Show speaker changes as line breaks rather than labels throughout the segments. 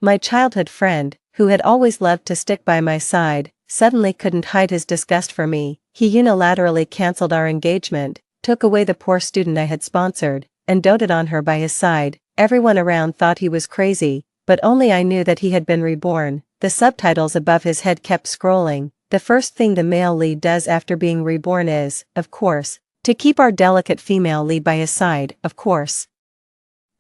My childhood friend, who had always loved to stick by my side, suddenly couldn't hide his disgust for me. He unilaterally cancelled our engagement, took away the poor student I had sponsored, and doted on her by his side. Everyone around thought he was crazy, but only I knew that he had been reborn. The subtitles above his head kept scrolling. The first thing the male lead does after being reborn is, of course, to keep our delicate female lead by his side, of course.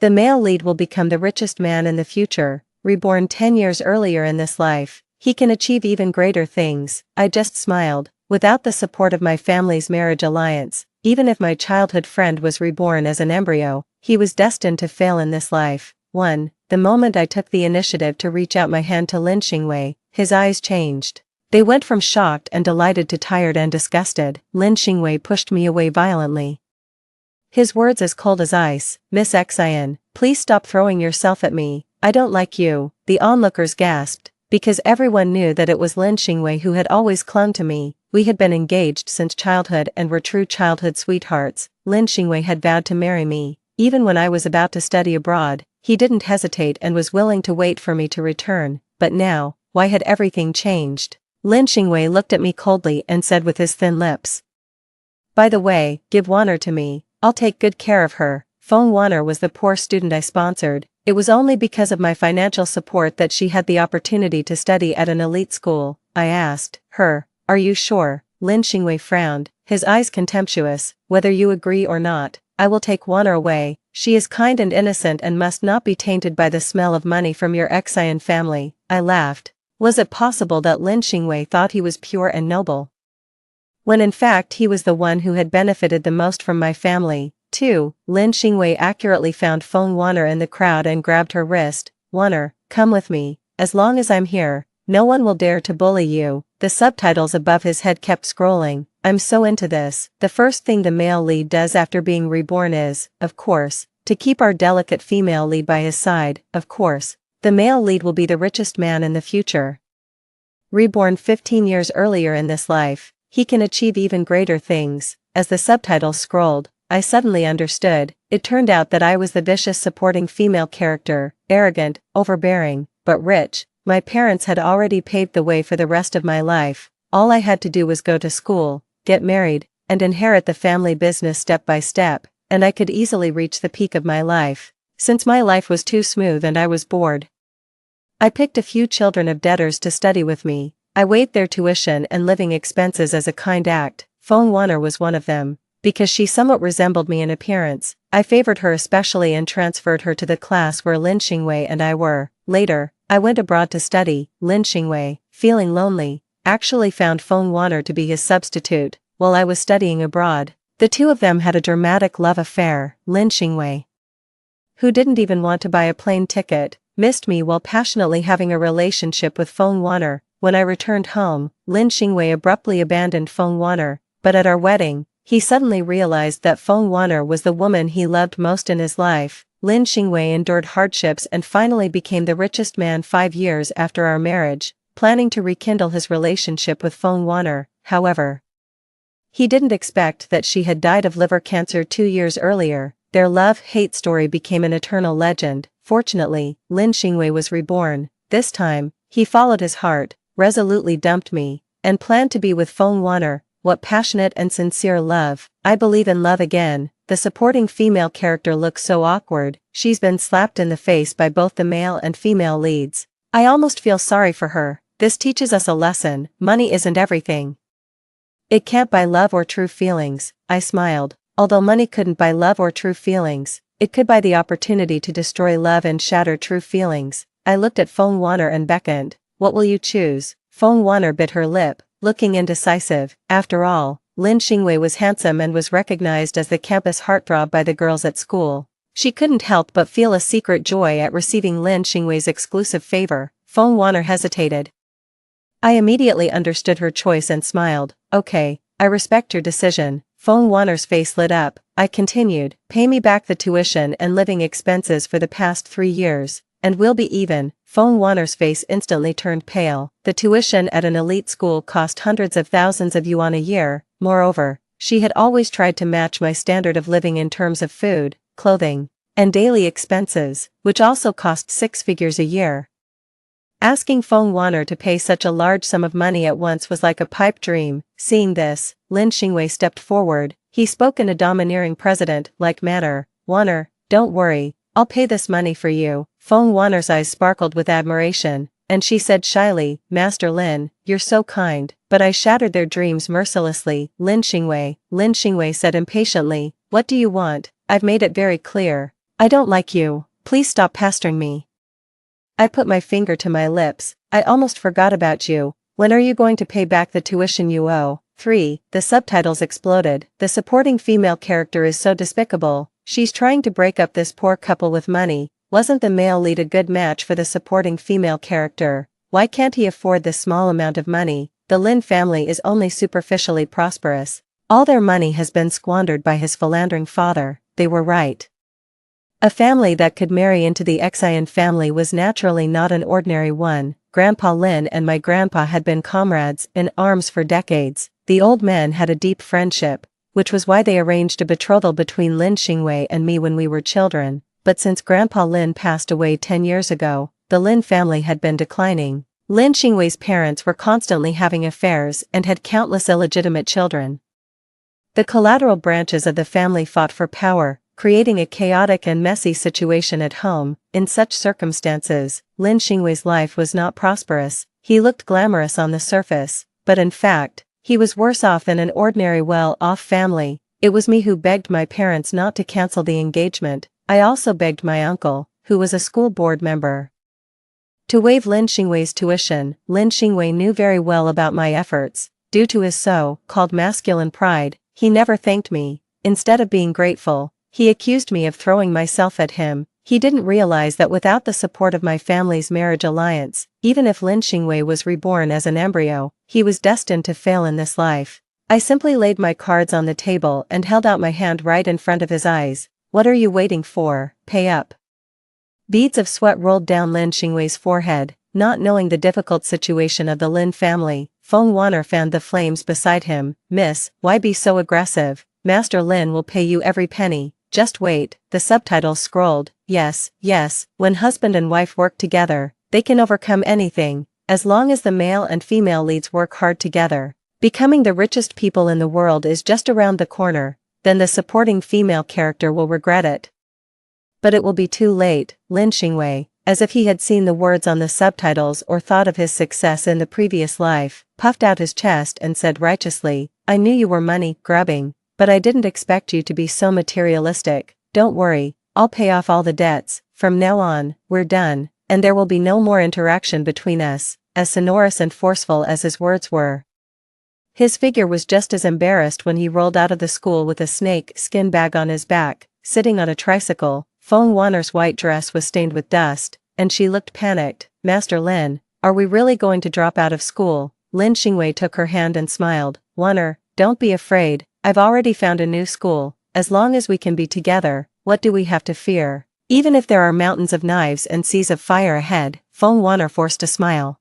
The male lead will become the richest man in the future, reborn 10 years earlier in this life. He can achieve even greater things. I just smiled. Without the support of my family's marriage alliance, even if my childhood friend was reborn as an embryo, he was destined to fail in this life. 1. The moment I took the initiative to reach out my hand to Lin Xingwei, his eyes changed. They went from shocked and delighted to tired and disgusted. Lin Xingwei pushed me away violently. His words as cold as ice. Miss Xian, please stop throwing yourself at me. I don't like you. The onlookers gasped, because everyone knew that it was Lin Xingwei who had always clung to me. We had been engaged since childhood and were true childhood sweethearts. Lin Xingwei had vowed to marry me. Even when I was about to study abroad, he didn't hesitate and was willing to wait for me to return. But now, why had everything changed? Lin Xingwei looked at me coldly and said with his thin lips, "By the way, give Wanner to me. I'll take good care of her." Feng Wanner was the poor student I sponsored. It was only because of my financial support that she had the opportunity to study at an elite school. I asked her, "Are you sure?" Lin Xingwei frowned, his eyes contemptuous. "Whether you agree or not, I will take Wanner away. She is kind and innocent and must not be tainted by the smell of money from your Xian family." I laughed. Was it possible that Lin Xingwei thought he was pure and noble, when in fact he was the one who had benefited the most from my family? 2. Lin Xingwei accurately found Feng Wanner in the crowd and grabbed her wrist. "Wanner, come with me. As long as I'm here, no one will dare to bully you." The subtitles above his head kept scrolling. I'm so into this. The first thing the male lead does after being reborn is, of course, to keep our delicate female lead by his side. Of course, the male lead will be the richest man in the future. Reborn 15 years earlier in this life, he can achieve even greater things. As the subtitles scrolled, I suddenly understood. It turned out that I was the vicious supporting female character, arrogant, overbearing, but rich. My parents had already paved the way for the rest of my life. All I had to do was go to school, get married, and inherit the family business step by step, and I could easily reach the peak of my life. Since my life was too smooth and I was bored, I picked a few children of debtors to study with me. I waived their tuition and living expenses as a kind act. Feng Wanner was one of them. Because she somewhat resembled me in appearance, I favored her especially and transferred her to the class where Lin Xingwei and I were. Later, I went abroad to study. Lin Xingwei, feeling lonely, actually found Feng Wanner to be his substitute, while I was studying abroad. The two of them had a dramatic love affair. Lin Xingwei, who didn't even want to buy a plane ticket, missed me while passionately having a relationship with Feng Wanner. When I returned home, Lin Xingwei abruptly abandoned Feng Wanner, but at our wedding, he suddenly realized that Feng Wanner was the woman he loved most in his life. Lin Xingwei endured hardships and finally became the richest man 5 years after our marriage, planning to rekindle his relationship with Feng Wanner. However, he didn't expect that she had died of liver cancer 2 years earlier. Their love-hate story became an eternal legend. Fortunately, Lin Xingwei was reborn. This time, he followed his heart, resolutely dumped me, and planned to be with Feng Wanner. What passionate and sincere love. I believe in love again. The supporting female character looks so awkward. She's been slapped in the face by both the male and female leads. I almost feel sorry for her. This teaches us a lesson. Money isn't everything. It can't buy love or true feelings. I smiled. Although money couldn't buy love or true feelings, it could buy the opportunity to destroy love and shatter true feelings. I looked at Feng Wanner and beckoned. "What will you choose?" Feng Wanner bit her lip, looking indecisive. After all, Lin Xingwei was handsome and was recognized as the campus heartthrob by the girls at school. She couldn't help but feel a secret joy at receiving Lin Xingwei's exclusive favor. Feng Wanner hesitated. I immediately understood her choice and smiled. "Okay, I respect your decision." Feng Wanner's face lit up. I continued, "Pay me back the tuition and living expenses for the past 3 years, and we'll be even." Feng Wanner's face instantly turned pale. The tuition at an elite school cost hundreds of thousands of yuan a year. Moreover, she had always tried to match my standard of living in terms of food, clothing, and daily expenses, which also cost 6 figures a year. Asking Feng Wan'er to pay such a large sum of money at once was like a pipe dream. Seeing this, Lin Xingwei stepped forward. He spoke in a domineering president-like manner. "Wan'er, don't worry, I'll pay this money for you." Feng Wan'er's eyes sparkled with admiration, and she said shyly, "Master Lin, you're so kind, but I shattered their dreams mercilessly." Lin Xingwei said impatiently, "What do you want? I've made it very clear. I don't like you, please stop pestering me." I put my finger to my lips. "I almost forgot about you. When are you going to pay back the tuition you owe?" 3. The subtitles exploded. The supporting female character is so despicable. She's trying to break up this poor couple with money. Wasn't the male lead a good match for the supporting female character? Why can't he afford this small amount of money? The Lin family is only superficially prosperous. All their money has been squandered by his philandering father. They were right. A family that could marry into the Xian family was naturally not an ordinary one. Grandpa Lin and my grandpa had been comrades in arms for decades. The old men had a deep friendship, which was why they arranged a betrothal between Lin Xingwei and me when we were children. But since Grandpa Lin passed away 10 years ago, the Lin family had been declining. Lin Xingwei's parents were constantly having affairs and had countless illegitimate children. The collateral branches of the family fought for power, creating a chaotic and messy situation at home. In such circumstances, Lin Xingwei's life was not prosperous. He looked glamorous on the surface, but in fact, he was worse off than an ordinary well-off family. It was me who begged my parents not to cancel the engagement. I also begged my uncle, who was a school board member, to waive Lin Xingwei's tuition. Lin Xingwei knew very well about my efforts. Due to his so-called masculine pride, he never thanked me. Instead of being grateful, he accused me of throwing myself at him. He didn't realize that without the support of my family's marriage alliance, even if Lin Xingwei was reborn as an embryo, he was destined to fail in this life. I simply laid my cards on the table and held out my hand right in front of his eyes. "What are you waiting for? Pay up." Beads of sweat rolled down Lin Xingwei's forehead. Not knowing the difficult situation of the Lin family, Feng Wan'er fanned the flames beside him. "Miss, why be so aggressive? Master Lin will pay you every penny. Just wait." The subtitles scrolled. Yes, when husband and wife work together, they can overcome anything, as long as the male and female leads work hard together. Becoming the richest people in the world is just around the corner, then the supporting female character will regret it. But it will be too late. Lin Xingwei, as if he had seen the words on the subtitles or thought of his success in the previous life, puffed out his chest and said righteously, "I knew you were money-grubbing, but I didn't expect you to be so materialistic. Don't worry, I'll pay off all the debts. From now on, we're done, and there will be no more interaction between us." As sonorous and forceful as his words were, his figure was just as embarrassed when he rolled out of the school with a snake skin bag on his back, sitting on a tricycle. Feng Wan'er's white dress was stained with dust, and she looked panicked. "Master Lin, are we really going to drop out of school?" Lin Xingwei took her hand and smiled. "Wan'er, don't be afraid, I've already found a new school. As long as we can be together, what do we have to fear? Even if there are mountains of knives and seas of fire ahead." Feng Wan'er forced a smile.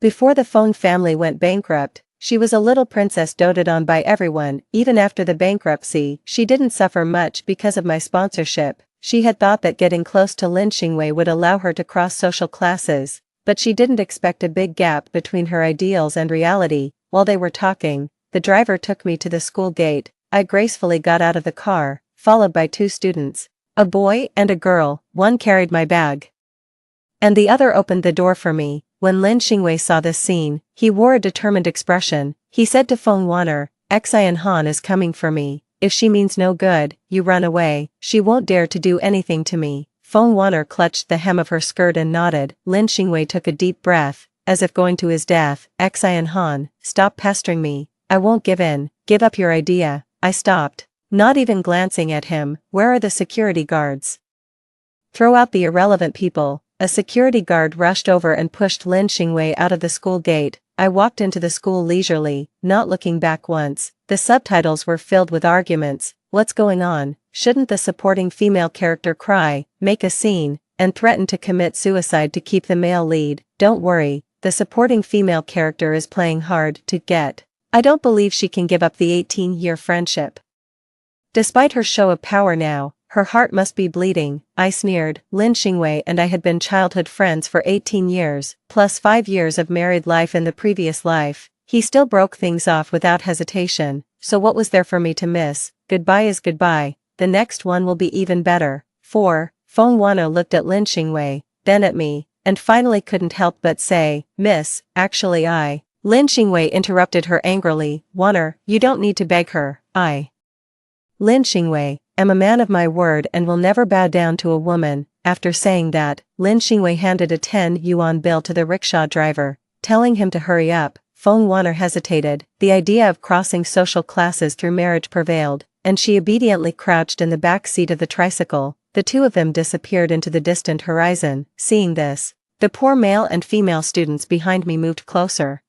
Before the Feng family went bankrupt, she was a little princess doted on by everyone. Even after the bankruptcy, she didn't suffer much because of my sponsorship. She had thought that getting close to Lin Xingwei would allow her to cross social classes, but she didn't expect a big gap between her ideals and reality. While they were talking, the driver took me to the school gate. I gracefully got out of the car, followed by 2 students, a boy and a girl. One carried my bag, and the other opened the door for me. When Lin Xingwei saw this scene, he wore a determined expression. He said to Feng Wan'er, "Xian Han is coming for me. If she means no good, you run away. She won't dare to do anything to me." Feng Wan'er clutched the hem of her skirt and nodded. Lin Xingwei took a deep breath, as if going to his death. "Xian Han, stop pestering me. I won't give in. Give up your idea." I stopped, not even glancing at him. "Where are the security guards? Throw out the irrelevant people." A security guard rushed over and pushed Lin Xingwei out of the school gate. I walked into the school leisurely, not looking back once. The subtitles were filled with arguments. What's going on? Shouldn't the supporting female character cry, make a scene, and threaten to commit suicide to keep the male lead? Don't worry, the supporting female character is playing hard to get. I don't believe she can give up the 18-year friendship. Despite her show of power now, her heart must be bleeding, I sneered. Lin Xingwei and I had been childhood friends for 18 years, plus 5 years of married life in the previous life. He still broke things off without hesitation, so what was there for me to miss? Goodbye is goodbye, the next one will be even better. 4. Feng Wanna looked at Lin Xingwei, then at me, and finally couldn't help but say, Miss, actually I. Lin Xingwei interrupted her angrily, Wanner, you don't need to beg her, I. Lin Xingwei, am a man of my word and will never bow down to a woman. After saying that, Lin Xingwei handed a 10 yuan bill to the rickshaw driver, telling him to hurry up. Feng Wanner hesitated. The idea of crossing social classes through marriage prevailed, and she obediently crouched in the back seat of the tricycle. The two of them disappeared into the distant horizon. Seeing this, the poor male and female students behind me moved closer.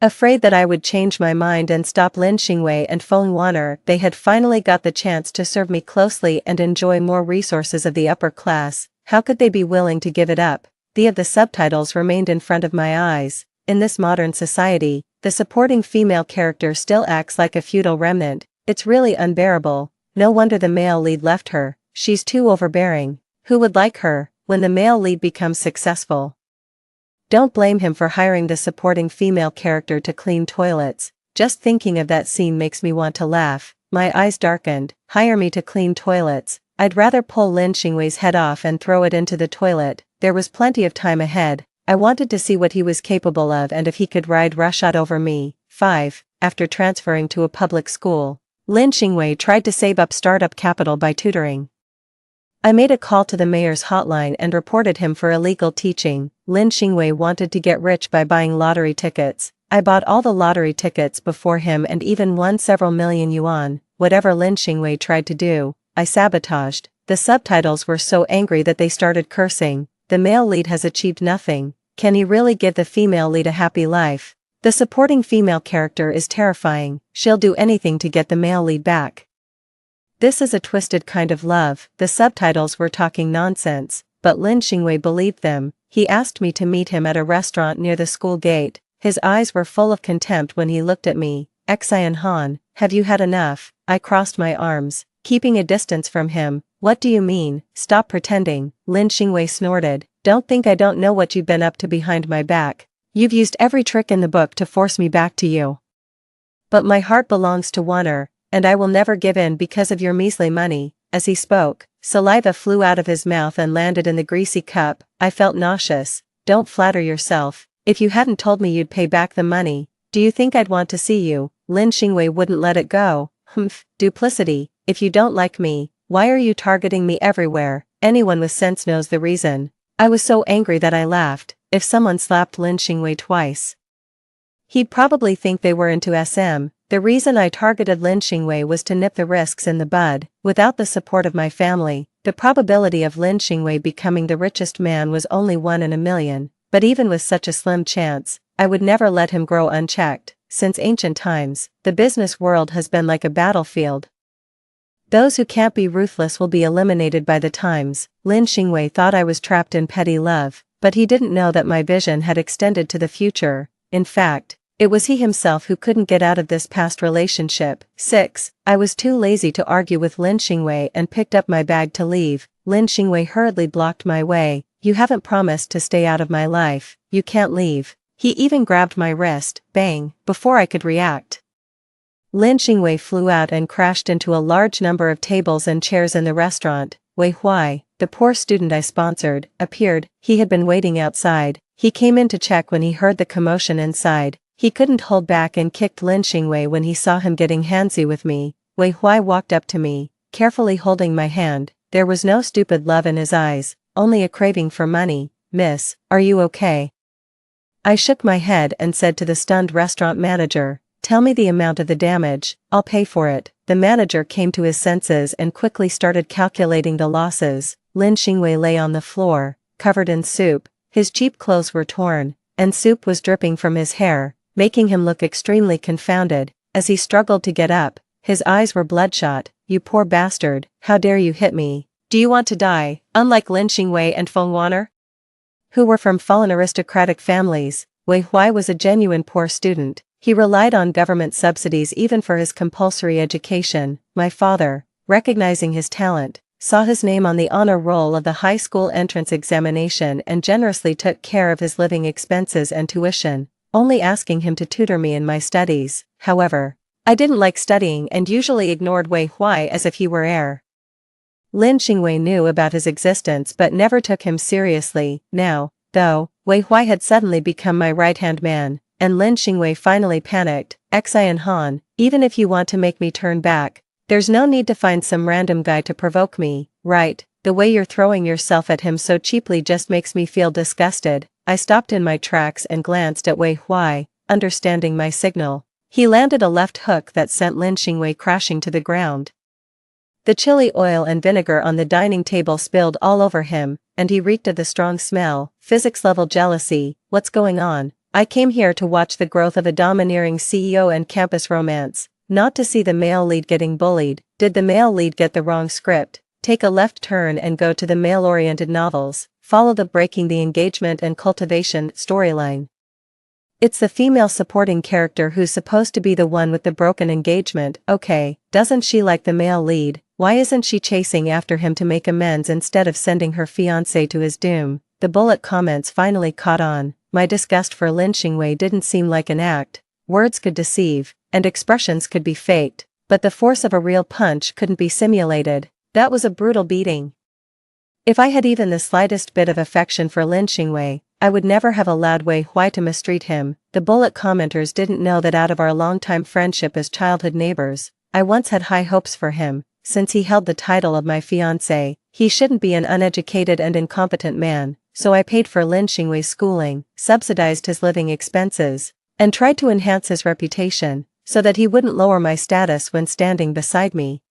Afraid that I would change my mind and stop Lin Xingwei and Feng Wanner, they had finally got the chance to serve me closely and enjoy more resources of the upper class. How could they be willing to give it up? The subtitles remained in front of my eyes. In this modern society, the supporting female character still acts like a feudal remnant. It's really unbearable. No wonder the male lead left her. She's too overbearing. Who would like her, when the male lead becomes successful? Don't blame him for hiring the supporting female character to clean toilets. Just thinking of that scene makes me want to laugh. My eyes darkened. Hire me to clean toilets. I'd rather pull Lin Xingwei's head off and throw it into the toilet. There was plenty of time ahead. I wanted to see what he was capable of and if he could ride roughshod over me. 5. After transferring to a public school, Lin Xingwei tried to save up startup capital by tutoring. I made a call to the mayor's hotline and reported him for illegal teaching. Lin Xingwei wanted to get rich by buying lottery tickets. I bought all the lottery tickets before him and even won several million yuan. Whatever Lin Xingwei tried to do, I sabotaged. The subtitles were so angry that they started cursing. The male lead has achieved nothing. Can he really give the female lead a happy life? The supporting female character is terrifying. She'll do anything to get the male lead back. This is a twisted kind of love. The subtitles were talking nonsense, but Lin Xingwei believed them. He asked me to meet him at a restaurant near the school gate. His eyes were full of contempt when he looked at me. Xian Han, have you had enough? I crossed my arms, keeping a distance from him. What do you mean? Stop pretending. Lin Xingwei snorted. Don't think I don't know what you've been up to behind my back. You've used every trick in the book to force me back to you. But my heart belongs to Wanner, and I will never give in because of your measly money. As he spoke, saliva flew out of his mouth and landed in the greasy cup. I felt nauseous. Don't flatter yourself. If you hadn't told me you'd pay back the money, do you think I'd want to see you? Lin Xingwei wouldn't let it go. Humph, duplicity. If you don't like me, why are you targeting me everywhere? Anyone with sense knows the reason. I was so angry that I laughed. If someone slapped Lin Xingwei twice, he'd probably think they were into SM. The reason I targeted Lin Xingwei was to nip the risks in the bud. Without the support of my family, the probability of Lin Xingwei becoming the richest man was only 1 in a million. But even with such a slim chance, I would never let him grow unchecked. Since ancient times, the business world has been like a battlefield. Those who can't be ruthless will be eliminated by the times. Lin Xingwei thought I was trapped in petty love, but he didn't know that my vision had extended to the future. In fact, it was he himself who couldn't get out of this past relationship. 6. I was too lazy to argue with Lin Xingwei and picked up my bag to leave. Lin Xingwei hurriedly blocked my way. You haven't promised to stay out of my life. You can't leave. He even grabbed my wrist, bang, before I could react. Lin Xingwei flew out and crashed into a large number of tables and chairs in the restaurant. Wei Huai, the poor student I sponsored, appeared. He had been waiting outside. He came in to check when he heard the commotion inside. He couldn't hold back and kicked Lin Xingwei when he saw him getting handsy with me. Wei Huai walked up to me, carefully holding my hand. There was no stupid love in his eyes, only a craving for money. Miss, are you okay? I shook my head and said to the stunned restaurant manager, tell me the amount of the damage, I'll pay for it. The manager came to his senses and quickly started calculating the losses. Lin Xingwei lay on the floor, covered in soup. His cheap clothes were torn, and soup was dripping from his hair, making him look extremely confounded. As he struggled to get up, his eyes were bloodshot. You poor bastard, how dare you hit me? Do you want to die, unlike Lin Xingwei and Feng Wanner, who were from fallen aristocratic families? Wei Huai was a genuine poor student. He relied on government subsidies even for his compulsory education. My father, recognizing his talent, saw his name on the honor roll of the high school entrance examination and generously took care of his living expenses and tuition, only asking him to tutor me in my studies. However, I didn't like studying and usually ignored Wei Huai as if he were air. Lin Xingwei knew about his existence but never took him seriously. Now, though, Wei Huai had suddenly become my right-hand man, and Lin Xingwei finally panicked. Xian Han, even if you want to make me turn back, there's no need to find some random guy to provoke me, right? The way you're throwing yourself at him so cheaply just makes me feel disgusted. I stopped in my tracks and glanced at Wei Huai, understanding my signal. He landed a left hook that sent Lin Xingwei crashing to the ground. The chili oil and vinegar on the dining table spilled all over him, and he reeked of the strong smell. Physics-level jealousy. What's going on? I came here to watch the growth of a domineering CEO and campus romance, not to see the male lead getting bullied. Did the male lead get the wrong script? Take a left turn and go to the male-oriented novels. Follow the breaking the engagement and cultivation storyline. It's the female supporting character who's supposed to be the one with the broken engagement. Okay, doesn't she like the male lead? Why isn't she chasing after him to make amends instead of sending her fiancé to his doom? The bullet comments finally caught on. My disgust for Lin Xingwei didn't seem like an act. Words could deceive, and expressions could be faked, but the force of a real punch couldn't be simulated. That was a brutal beating. If I had even the slightest bit of affection for Lin Xingwei, I would never have allowed Wei Huai to mistreat him. The bullet commenters didn't know that out of our longtime friendship as childhood neighbors, I once had high hopes for him. Since he held the title of my fiancé, he shouldn't be an uneducated and incompetent man, so I paid for Lin Xingwei's schooling, subsidized his living expenses, and tried to enhance his reputation, so that he wouldn't lower my status when standing beside me.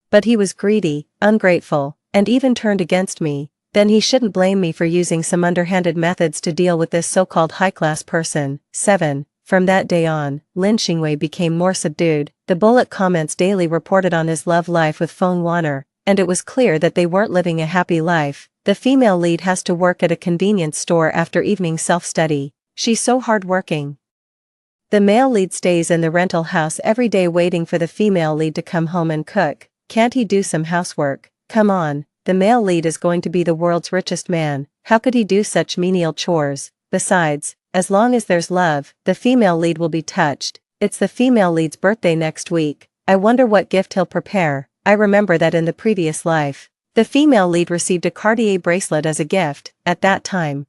But he was greedy, ungrateful, and even turned against me. Then he shouldn't blame me for using some underhanded methods to deal with this so-called high-class person. 7. From that day on, Lin Xingwei became more subdued. The bullet comments daily reported on his love life with Feng Wanner, and it was clear that they weren't living a happy life. The female lead has to work at a convenience store after evening self-study. She's so hard-working. The male lead stays in the rental house every day waiting for the female lead to come home and cook. Can't he do some housework? Come on. The male lead is going to be the world's richest man. How could he do such menial chores? Besides, as long as there's love, the female lead will be touched. It's the female lead's birthday next week. I wonder what gift he'll prepare. I remember that in the previous life, the female lead received a Cartier bracelet as a gift. At that time,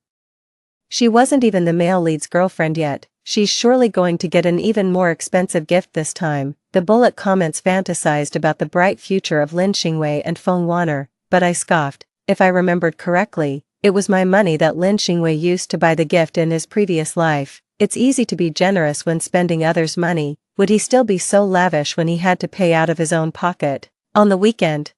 she wasn't even the male lead's girlfriend yet. She's surely going to get an even more expensive gift this time. The bullet comments fantasized about the bright future of Lin Xingwei and Feng Wanner, but I scoffed. If I remembered correctly, it was my money that Lin Xingwei used to buy the gift in his previous life. It's easy to be generous when spending others' money. Would he still be so lavish when he had to pay out of his own pocket? On the weekend,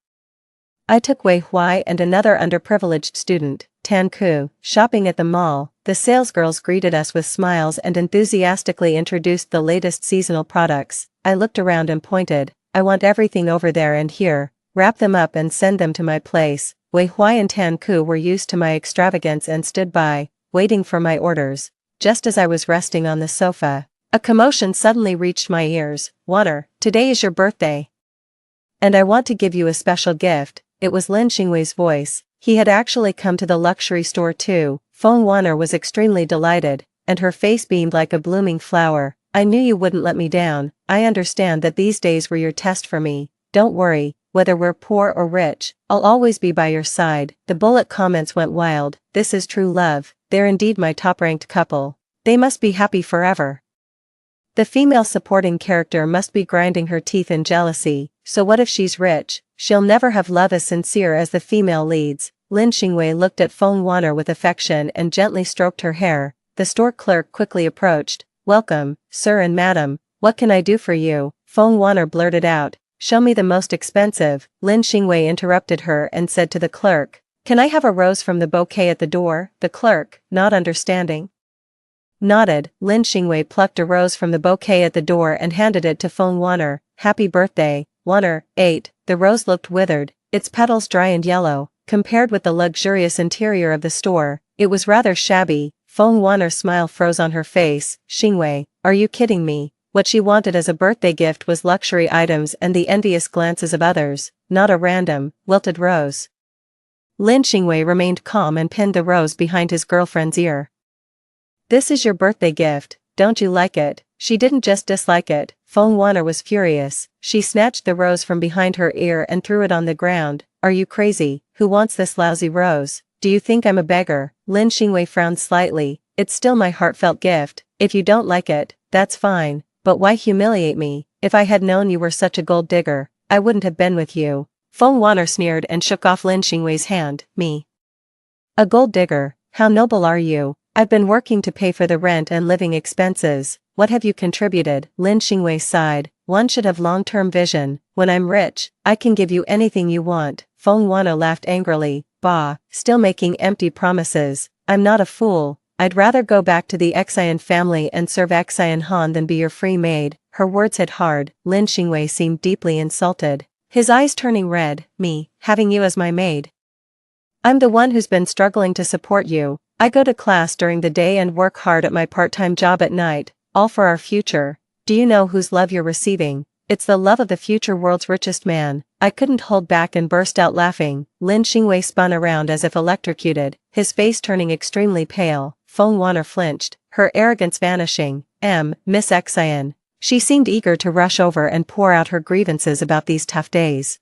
I took Wei Huai and another underprivileged student, Tan Ku, shopping at the mall. The salesgirls greeted us with smiles and enthusiastically introduced the latest seasonal products. I looked around and pointed. I want everything over there and here. Wrap them up and send them to my place. Wei Huai and Tan Ku were used to my extravagance and stood by, waiting for my orders. Just as I was resting on the sofa, a commotion suddenly reached my ears. Wanner, today is your birthday, and I want to give you a special gift. It was Lin Xingwei's voice. He had actually come to the luxury store too. Feng Wanner was extremely delighted, and her face beamed like a blooming flower. I knew you wouldn't let me down. I understand that these days were your test for me. Don't worry, whether we're poor or rich, I'll always be by your side. The bullet comments went wild. This is true love. They're indeed my top-ranked couple. They must be happy forever. The female supporting character must be grinding her teeth in jealousy. So what if she's rich? She'll never have love as sincere as the female leads. Lin Xingwei looked at Feng Wanner with affection and gently stroked her hair. The store clerk quickly approached. Welcome, sir and madam. What can I do for you? Feng Wanner blurted out. Show me the most expensive. Lin Xingwei interrupted her and said to the clerk, can I have a rose from the bouquet at the door? The clerk, not understanding, nodded. Lin Xingwei plucked a rose from the bouquet at the door and handed it to Feng Wanner. Happy birthday, Wanner. 8. The rose looked withered, its petals dry and yellow. Compared with the luxurious interior of the store, it was rather shabby. Feng Wanner's smile froze on her face. Xingwei, are you kidding me? What she wanted as a birthday gift was luxury items and the envious glances of others. not a random, wilted rose. Lin Xingwei remained calm and pinned the rose behind his girlfriend's ear. This is your birthday gift, don't you like it? She didn't just dislike it, Feng Wanner was furious. She snatched the rose from behind her ear and threw it on the ground. Are you crazy? Who wants this lousy rose? Do you think I'm a beggar? Lin Xingwei frowned slightly. It's still my heartfelt gift. If you don't like it, that's fine. But why humiliate me? If I had known you were such a gold digger, I wouldn't have been with you. Feng Wanner sneered and shook off Lin Xingwei's hand. Me? A gold digger? How noble are you? I've been working to pay for the rent and living expenses. What have you contributed? Lin Xingwei sighed. One should have long-term vision. When I'm rich, I can give you anything you want. Feng Wanner laughed angrily. Bah, still making empty promises. I'm not a fool. I'd rather go back to the Xian family and serve Xian Han than be your free maid. Her words hit hard. Lin Xingwei seemed deeply insulted. His eyes turning red. Me, having you as my maid? I'm the one who's been struggling to support you. I go to class during the day and work hard at my part-time job at night, all for our future. Do you know whose love you're receiving? It's the love of the future world's richest man. I couldn't hold back and burst out laughing. Lin Xingwei spun around as if electrocuted, his face turning extremely pale. Feng Wanner flinched, her arrogance vanishing. Miss Xian. She seemed eager to rush over and pour out her grievances about these tough days.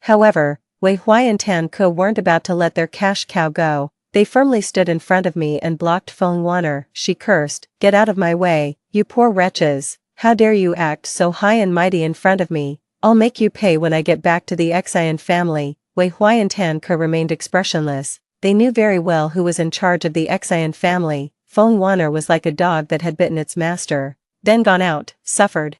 However, Wei Huai and Tan Ke weren't about to let their cash cow go. They firmly stood in front of me and blocked Feng Wanner. She cursed. Get out of my way, you poor wretches. How dare you act so high and mighty in front of me? I'll make you pay when I get back to the Xian family. Wei Huai and Tan Ke remained expressionless. They knew very well who was in charge of the Xian family. Feng Wanner was like a dog that had bitten its master, then gone out, suffered,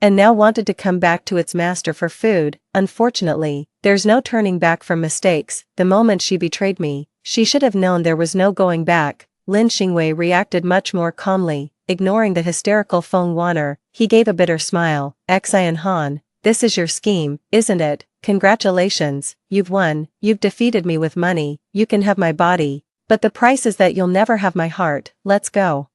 and now wanted to come back to its master for food. Unfortunately, there's no turning back from mistakes. The moment she betrayed me, she should have known there was no going back. Lin Xingwei reacted much more calmly, ignoring the hysterical Feng Wanner. He gave a bitter smile. Xian Han, this is your scheme, isn't it? Congratulations, you've won. You've defeated me with money. You can have my body, but the price is that you'll never have my heart. Let's go.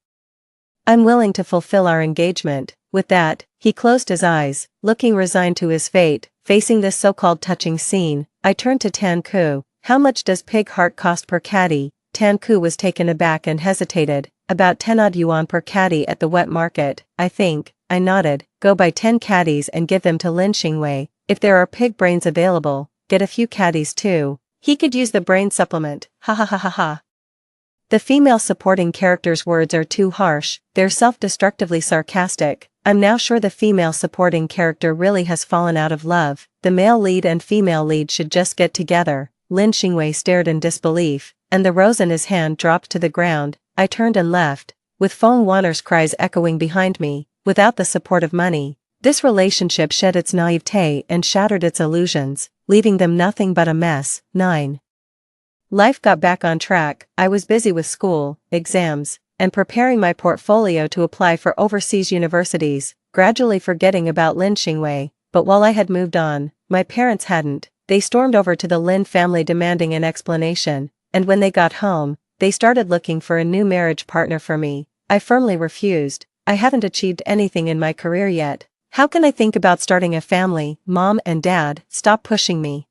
I'm willing to fulfill our engagement. With that, he closed his eyes, looking resigned to his fate. Facing this so-called touching scene, I turned to Tan Ke. How much does pig heart cost per caddy? Tan Ke was taken aback and hesitated. About 10 odd yuan per caddy at the wet market, I think. I nodded. Go buy 10 caddies and give them to Lin Xingwei. If there are pig brains available, get a few caddies too. He could use the brain supplement. Ha ha ha ha ha. The female supporting character's words are too harsh, they're self-destructively sarcastic. I'm now sure the female supporting character really has fallen out of love. The male lead and female lead should just get together. Lin Xingwei stared in disbelief, and the rose in his hand dropped to the ground. I turned and left, with Feng Wanner's cries echoing behind me. Without the support of money, this relationship shed its naivete and shattered its illusions, leaving them nothing but a mess. 9. Life got back on track. I was busy with school, exams, and preparing my portfolio to apply for overseas universities, gradually forgetting about Lin Xingwei. But while I had moved on, my parents hadn't. They stormed over to the Lin family demanding an explanation, and when they got home, they started looking for a new marriage partner for me. I firmly refused. I haven't achieved anything in my career yet. How can I think about starting a family? Mom and Dad, stop pushing me.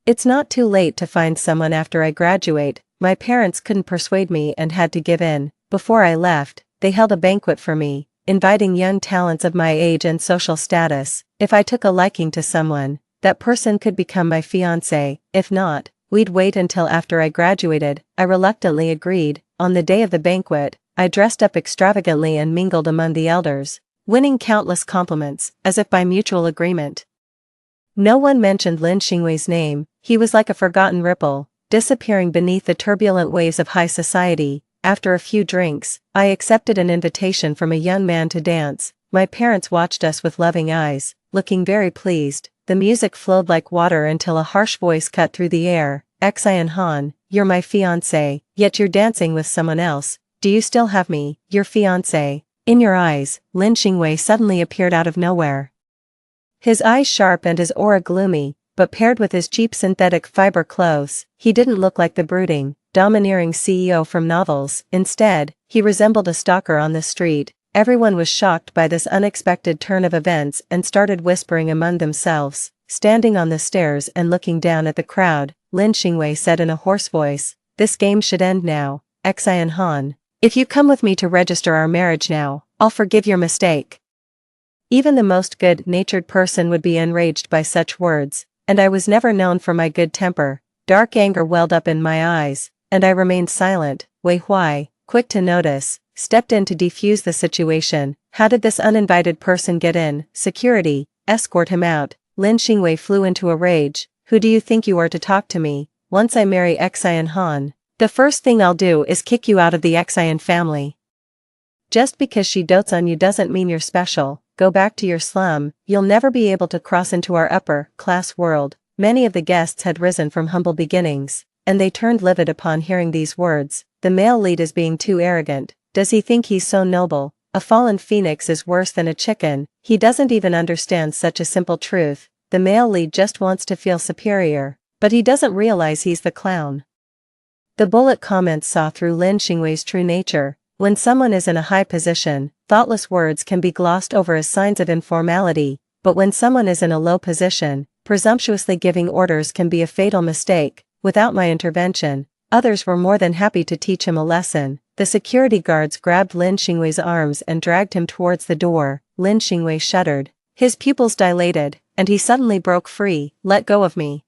It's not too late to find someone after I graduate. My parents couldn't persuade me and had to give in. Before I left, they held a banquet for me, inviting young talents of my age and social status. If I took a liking to someone, that person could become my fiancé. If not, we'd wait until after I graduated. I reluctantly agreed. On the day of the banquet, I dressed up extravagantly and mingled among the elders, winning countless compliments, as if by mutual agreement. No one mentioned Lin Xingwei's name. He was like a forgotten ripple, disappearing beneath the turbulent waves of high society. After a few drinks, I accepted an invitation from a young man to dance. My parents watched us with loving eyes, looking very pleased. The music flowed like water until a harsh voice cut through the air. Xian Han, you're my fiancé, yet you're dancing with someone else. Do you still have me, your fiancé, in your eyes? Lin Xingwei suddenly appeared out of nowhere. His eyes sharp and his aura gloomy, but paired with his cheap synthetic fiber clothes, he didn't look like the brooding, domineering CEO from novels. Instead, he resembled a stalker on the street. Everyone was shocked by this unexpected turn of events and started whispering among themselves. standing on the stairs and looking down at the crowd. Lin Xingwei said in a hoarse voice, "This game should end now, Xian Han. If you come with me to register our marriage now, I'll forgive your mistake." Even the most good-natured person would be enraged by such words, and I was never known for my good temper. Dark anger welled up in my eyes, and I remained silent. Wei Huai, quick to notice, stepped in to defuse the situation. "How did this uninvited person get in?" "Security, escort him out." Lin Xingwei flew into a rage. "Who do you think you are to talk to me? Once I marry Xian Han, the first thing I'll do is kick you out of the Xian family. Just because she dotes on you doesn't mean you're special. Go back to your slum, you'll never be able to cross into our upper-class world." Many of the guests had risen from humble beginnings, and they turned livid upon hearing these words. "The male lead is being too arrogant. Does he think he's so noble? A fallen phoenix is worse than a chicken. He doesn't even understand such a simple truth. The male lead just wants to feel superior, but he doesn't realize he's the clown." The bullet comments saw through Lin Xingwei's true nature. When someone is in a high position, thoughtless words can be glossed over as signs of informality, but when someone is in a low position, presumptuously giving orders can be a fatal mistake. Without my intervention, others were more than happy to teach him a lesson. The security guards grabbed Lin Xingwei's arms and dragged him towards the door. Lin Xingwei shuddered. His pupils dilated, and he suddenly broke free. "Let go of me.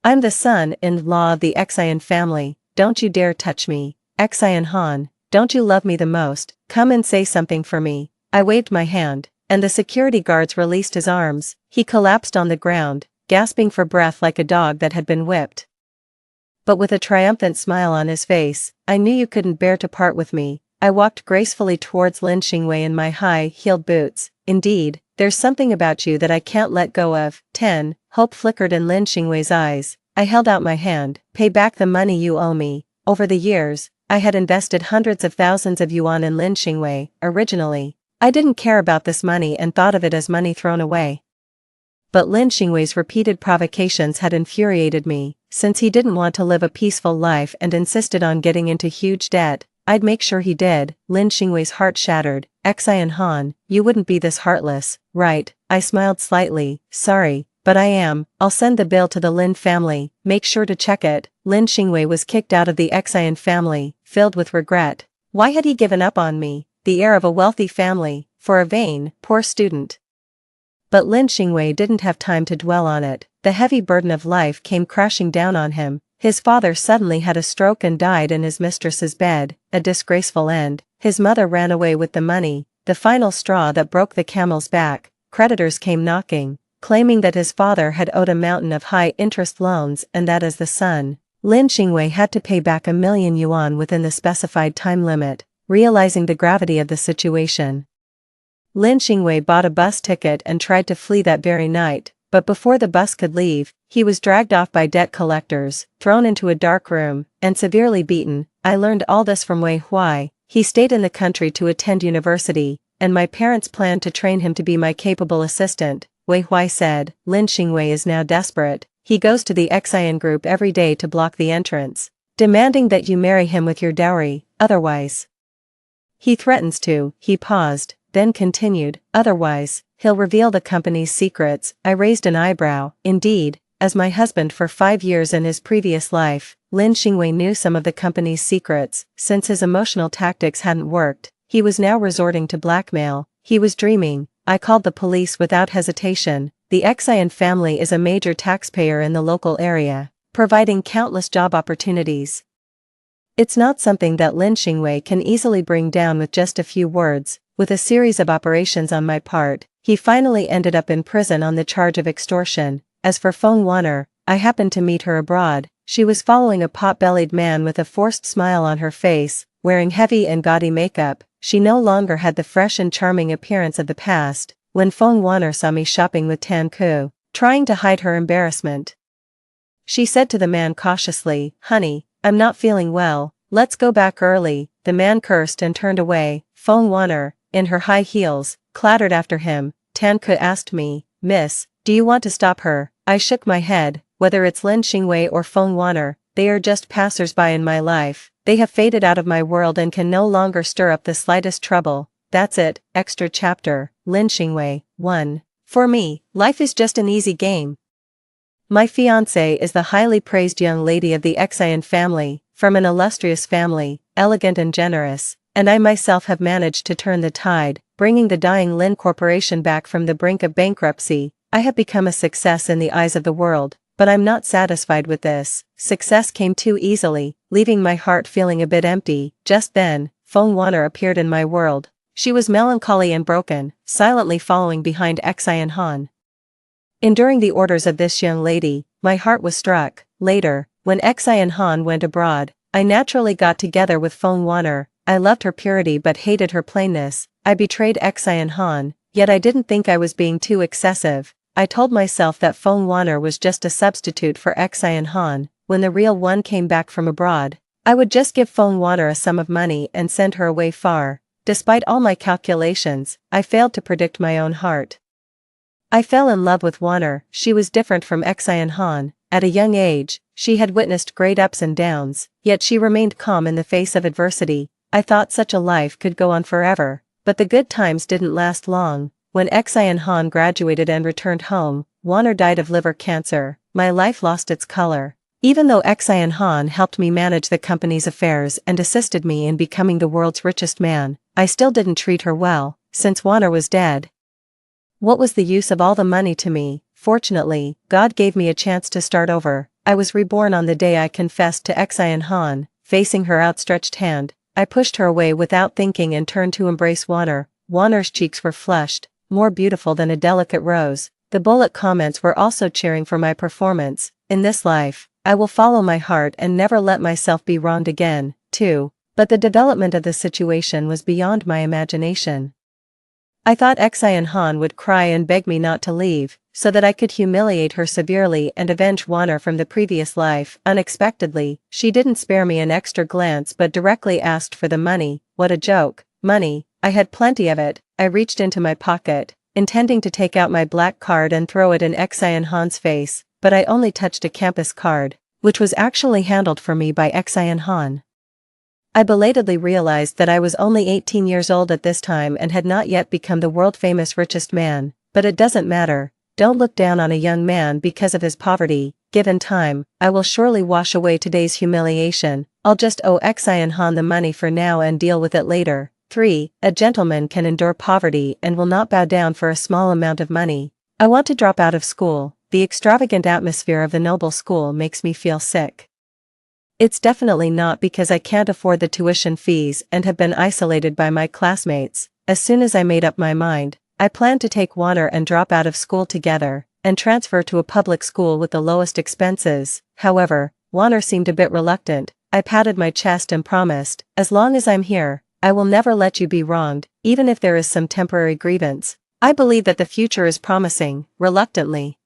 I'm the son-in-law of the Xian family. Don't you dare touch me. Xian Han, don't you love me the most? Come and say something for me." I waved my hand, and the security guards released his arms. He collapsed on the ground, gasping for breath like a dog that had been whipped. But with a triumphant smile on his face, "I knew you couldn't bear to part with me." I walked gracefully towards Lin Xingwei in my high-heeled boots. "Indeed, there's something about you that I can't let go of." 10. Hope flickered in Lin Xingwei's eyes. I held out my hand. "Pay back the money you owe me." Over the years, I had invested hundreds of thousands of yuan in Lin Xingwei. Originally, I didn't care about this money and thought of it as money thrown away. But Lin Xingwei's repeated provocations had infuriated me. Since he didn't want to live a peaceful life and insisted on getting into huge debt, I'd make sure he did. Lin Xingwei's heart shattered. "Xian Han, you wouldn't be this heartless, right?" I smiled slightly. "Sorry, but I am. I'll send the bill to the Lin family. Make sure to check it." Lin Xingwei was kicked out of the Xian family, filled with regret. Why had he given up on me, the heir of a wealthy family, for a vain, poor student? But Lin Xingwei didn't have time to dwell on it. The heavy burden of life came crashing down on him. His father suddenly had a stroke and died in his mistress's bed, a disgraceful end. His mother ran away with the money, the final straw that broke the camel's back. Creditors came knocking, claiming that his father had owed a mountain of high-interest loans and that as the son, Lin Xingwei had to pay back 1,000,000 yuan within the specified time limit. Realizing the gravity of the situation, Lin Xingwei bought a bus ticket and tried to flee that very night, but before the bus could leave, he was dragged off by debt collectors, thrown into a dark room, and severely beaten. I learned all this from Wei Huai. He stayed in the country to attend university, and my parents planned to train him to be my capable assistant. Wei Huai said. Lin Xingwei is now desperate. He goes to the Xian group every day to block the entrance, demanding that you marry him with your dowry, otherwise. He threatens to. He paused, then continued, otherwise, he'll reveal the company's secrets. I raised an eyebrow. Indeed, as my husband for 5 years in his previous life, Lin Xingwei knew some of the company's secrets. Since his emotional tactics hadn't worked, he was now resorting to blackmail. He was dreaming. I called the police without hesitation. The Xian family is a major taxpayer in the local area, providing countless job opportunities. It's not something that Lin Xingwei can easily bring down with just a few words. With a series of operations on my part, he finally ended up in prison on the charge of extortion. As for Feng Wanner, I happened to meet her abroad. She was following a pot-bellied man with a forced smile on her face, wearing heavy and gaudy makeup. She no longer had the fresh and charming appearance of the past. When Feng Wanner saw me shopping with Tan Ku, trying to hide her embarrassment, she said to the man cautiously, "Honey, I'm not feeling well, let's go back early." The man cursed and turned away. Feng Wanner, in her high heels, clattered after him. Tan Ku asked me, "Miss, do you want to stop her?" I shook my head. Whether it's Lin Xingwei or Feng Wanner, they are just passers-by in my life. They have faded out of my world and can no longer stir up the slightest trouble. That's it. Extra chapter. Lin Xingwei. 1. For me, life is just an easy game. My fiancée is the highly praised young lady of the Xian family, from an illustrious family, elegant and generous, and I myself have managed to turn the tide, bringing the dying Lin Corporation back from the brink of bankruptcy. I have become a success in the eyes of the world, but I'm not satisfied with this. Success came too easily, leaving my heart feeling a bit empty. Just then, Feng Wanner appeared in my world. She was melancholy and broken, silently following behind Xian Han. Enduring the orders of this young lady, my heart was struck. Later, when Xian Han went abroad, I naturally got together with Feng Wanner. I loved her purity but hated her plainness. I betrayed Xian Han, yet I didn't think I was being too excessive. I told myself that Feng Wanner was just a substitute for Xian Han. When the real one came back from abroad, I would just give Feng Wanner a sum of money and send her away far. Despite all my calculations, I failed to predict my own heart. I fell in love with Wanner. She was different from Xian Han. At a young age, she had witnessed great ups and downs, yet she remained calm in the face of adversity. I thought such a life could go on forever, but the good times didn't last long. When Xian Han graduated and returned home, Wanner died of liver cancer. My life lost its color. Even though Xian Han helped me manage the company's affairs and assisted me in becoming the world's richest man, I still didn't treat her well, since Wanner was dead. What was the use of all the money to me? Fortunately, God gave me a chance to start over. I was reborn on the day I confessed to Xian Han. Facing her outstretched hand, I pushed her away without thinking and turned to embrace Wanner. Wanner's cheeks were flushed, more beautiful than a delicate rose. The bullet comments were also cheering for my performance. In this life, I will follow my heart and never let myself be wronged again, too. But the development of the situation was beyond my imagination. I thought Xian Han would cry and beg me not to leave, so that I could humiliate her severely and avenge Wanner from the previous life. Unexpectedly, she didn't spare me an extra glance but directly asked for the money. What a joke. Money. I had plenty of it. I reached into my pocket, intending to take out my black card and throw it in Xian Han's face, but I only touched a campus card, which was actually handled for me by Xian Han. I belatedly realized that I was only 18 years old at this time and had not yet become the world-famous richest man, but it doesn't matter. Don't look down on a young man because of his poverty. Given time, I will surely wash away today's humiliation. I'll just owe Xian Han the money for now and deal with it later. 3. A gentleman can endure poverty and will not bow down for a small amount of money. I want to drop out of school. The extravagant atmosphere of the noble school makes me feel sick. It's definitely not because I can't afford the tuition fees and have been isolated by my classmates. As soon as I made up my mind, I planned to take Wanner and drop out of school together, and transfer to a public school with the lowest expenses. However, Wanner seemed a bit reluctant. I patted my chest and promised, as long as I'm here, I will never let you be wronged, even if there is some temporary grievance. I believe that the future is promising. Reluctantly,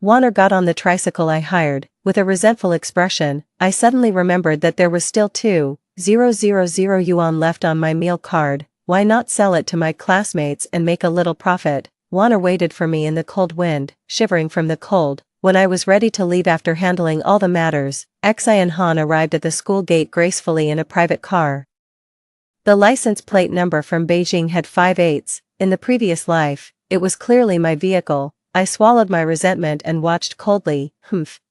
Wanner got on the tricycle I hired. With a resentful expression, I suddenly remembered that there was still 2,000 yuan left on my meal card. Why not sell it to my classmates and make a little profit? Wanner waited for me in the cold wind, shivering from the cold. When I was ready to leave after handling all the matters, Xian Han arrived at the school gate gracefully in a private car. The license plate number from Beijing had 5/8. In the previous life, it was clearly my vehicle. I swallowed my resentment and watched coldly.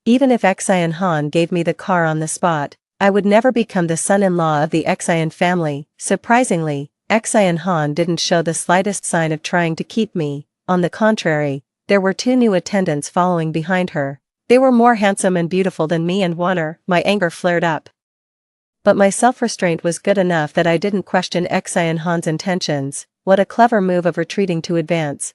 Even if Xian Han gave me the car on the spot, I would never become the son-in-law of the Xian family. Surprisingly, Xian Han didn't show the slightest sign of trying to keep me. On the contrary, there were 2 new attendants following behind her. They were more handsome and beautiful than me and Wanner. My anger flared up. But my self-restraint was good enough that I didn't question Xian Han's intentions. What a clever move of retreating to advance.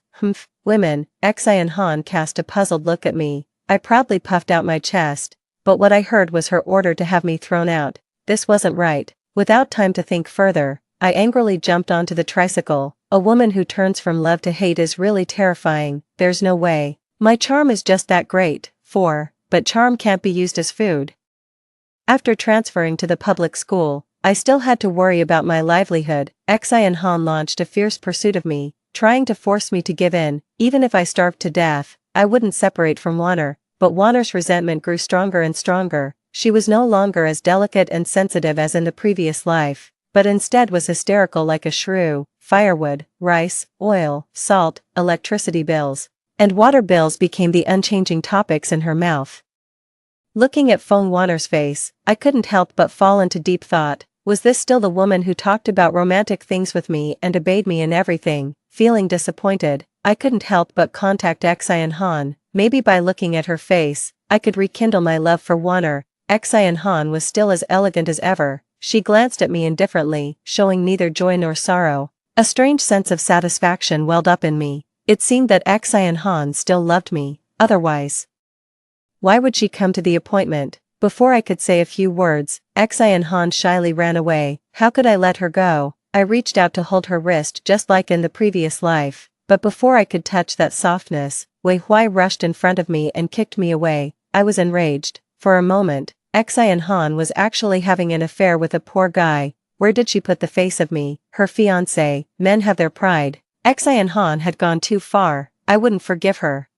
Women. Xian Han cast a puzzled look at me. I proudly puffed out my chest, but what I heard was her order to have me thrown out. This wasn't right. Without time to think further, I angrily jumped onto the tricycle. A woman who turns from love to hate is really terrifying. There's no way. My charm is just that great. 4. But charm can't be used as food. After transferring to the public school, I still had to worry about my livelihood. Xian Han launched a fierce pursuit of me, trying to force me to give in. Even if I starved to death, I wouldn't separate from Wanner. But Wanner's resentment grew stronger and stronger. She was no longer as delicate and sensitive as in the previous life, but instead was hysterical like a shrew. firewood, rice, oil, salt, electricity bills, and water bills became the unchanging topics in her mouth. Looking at Feng Wanner's face, I couldn't help but fall into deep thought. Was this still the woman who talked about romantic things with me and obeyed me in everything? Feeling disappointed, I couldn't help but contact Xian Han. Maybe by looking at her face, I could rekindle my love for Wanner. Xian Han was still as elegant as ever. She glanced at me indifferently, showing neither joy nor sorrow. A strange sense of satisfaction welled up in me. It seemed that Xian Han still loved me. Otherwise, why would she come to the appointment? Before I could say a few words, Xian Han shyly ran away. How could I let her go? I reached out to hold her wrist just like in the previous life, but before I could touch that softness, Wei Huai rushed in front of me and kicked me away. I was enraged. For a moment, Xian Han was actually having an affair with a poor guy. Where did she put the face of me, her fiancé? Men have their pride. Xian Han had gone too far. I wouldn't forgive her.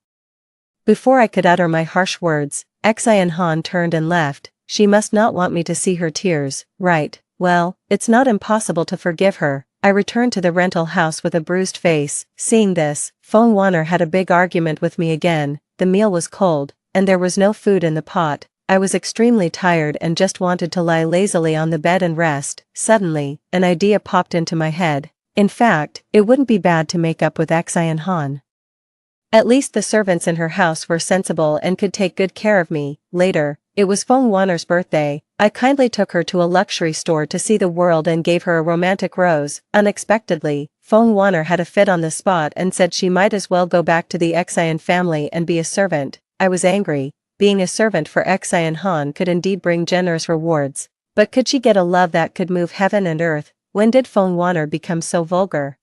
Before I could utter my harsh words, Xian Han turned and left. She must not want me to see her tears, right? Well, it's not impossible to forgive her. I returned to the rental house with a bruised face. Seeing this, Feng Wanner had a big argument with me again. The meal was cold, and there was no food in the pot. I was extremely tired and just wanted to lie lazily on the bed and rest. Suddenly, an idea popped into my head. In fact, it wouldn't be bad to make up with Xian Han. At least the servants in her house were sensible and could take good care of me. Later, it was Feng Wanner's birthday. I kindly took her to a luxury store to see the world and gave her a romantic rose. Unexpectedly, Feng Wanner had a fit on the spot and said she might as well go back to the Xian family and be a servant. I was angry. Being a servant for Xian Han could indeed bring generous rewards. But could she get a love that could move heaven and earth? When did Feng Wanner become so vulgar?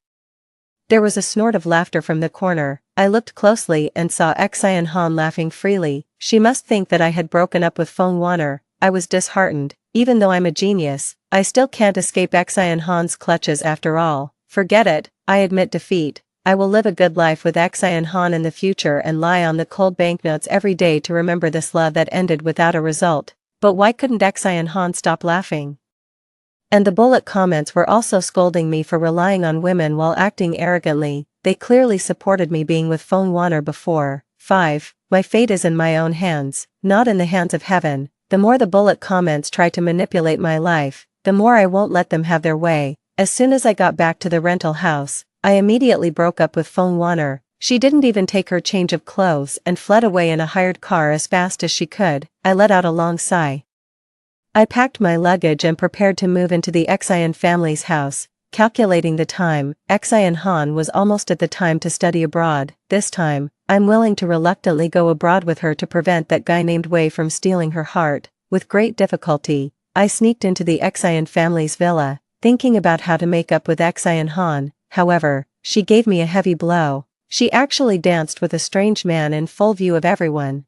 There was a snort of laughter from the corner. I looked closely and saw Xian Han laughing freely. She must think that I had broken up with Feng Wanner. I was disheartened. Even though I'm a genius, I still can't escape Xian Han's clutches after all. Forget it, I admit defeat. I will live a good life with Xian Han in the future and lie on the cold banknotes every day to remember this love that ended without a result. But why couldn't Xian Han stop laughing? And the bullet comments were also scolding me for relying on women while acting arrogantly. They clearly supported me being with Feng Wanner before. 5. My fate is in my own hands, not in the hands of heaven. The more the bullet comments try to manipulate my life, the more I won't let them have their way. As soon as I got back to the rental house, I immediately broke up with Feng Wanner. She didn't even take her change of clothes and fled away in a hired car as fast as she could. I let out a long sigh. I packed my luggage and prepared to move into the Xian family's house. Calculating the time, Xian Han was almost at the time to study abroad. This time, I'm willing to reluctantly go abroad with her to prevent that guy named Wei from stealing her heart. With great difficulty, I sneaked into the Xian family's villa, thinking about how to make up with Xian Han. However, she gave me a heavy blow. She actually danced with a strange man in full view of everyone.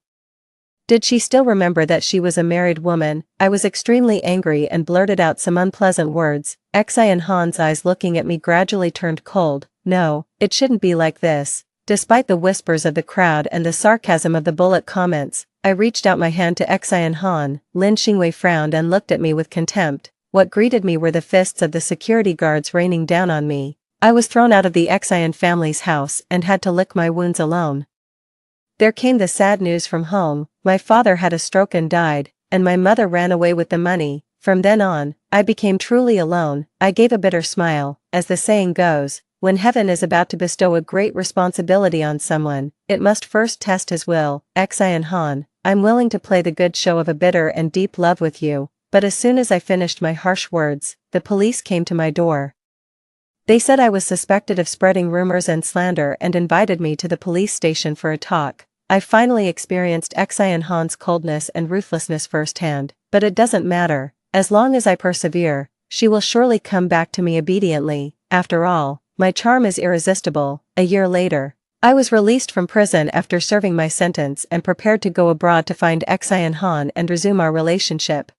Did she still remember that she was a married woman? I was extremely angry and blurted out some unpleasant words. Xian Han's eyes looking at me gradually turned cold. No, it shouldn't be like this. Despite the whispers of the crowd and the sarcasm of the bullet comments, I reached out my hand to Xian Han. Lin Xingwei frowned and looked at me with contempt. What greeted me were the fists of the security guards raining down on me. I was thrown out of the Xian family's house and had to lick my wounds alone. There came the sad news from home. My father had a stroke and died, and my mother ran away with the money. From then on, I became truly alone. I gave a bitter smile. As the saying goes, when heaven is about to bestow a great responsibility on someone, it must first test his will. Xian Han, I'm willing to play the good show of a bitter and deep love with you. But as soon as I finished my harsh words, the police came to my door. They said I was suspected of spreading rumors and slander and invited me to the police station for a talk. I finally experienced Xian Han's coldness and ruthlessness firsthand, but it doesn't matter. As long as I persevere, she will surely come back to me obediently. After all, my charm is irresistible. A year later, I was released from prison after serving my sentence and prepared to go abroad to find Xian Han and resume our relationship.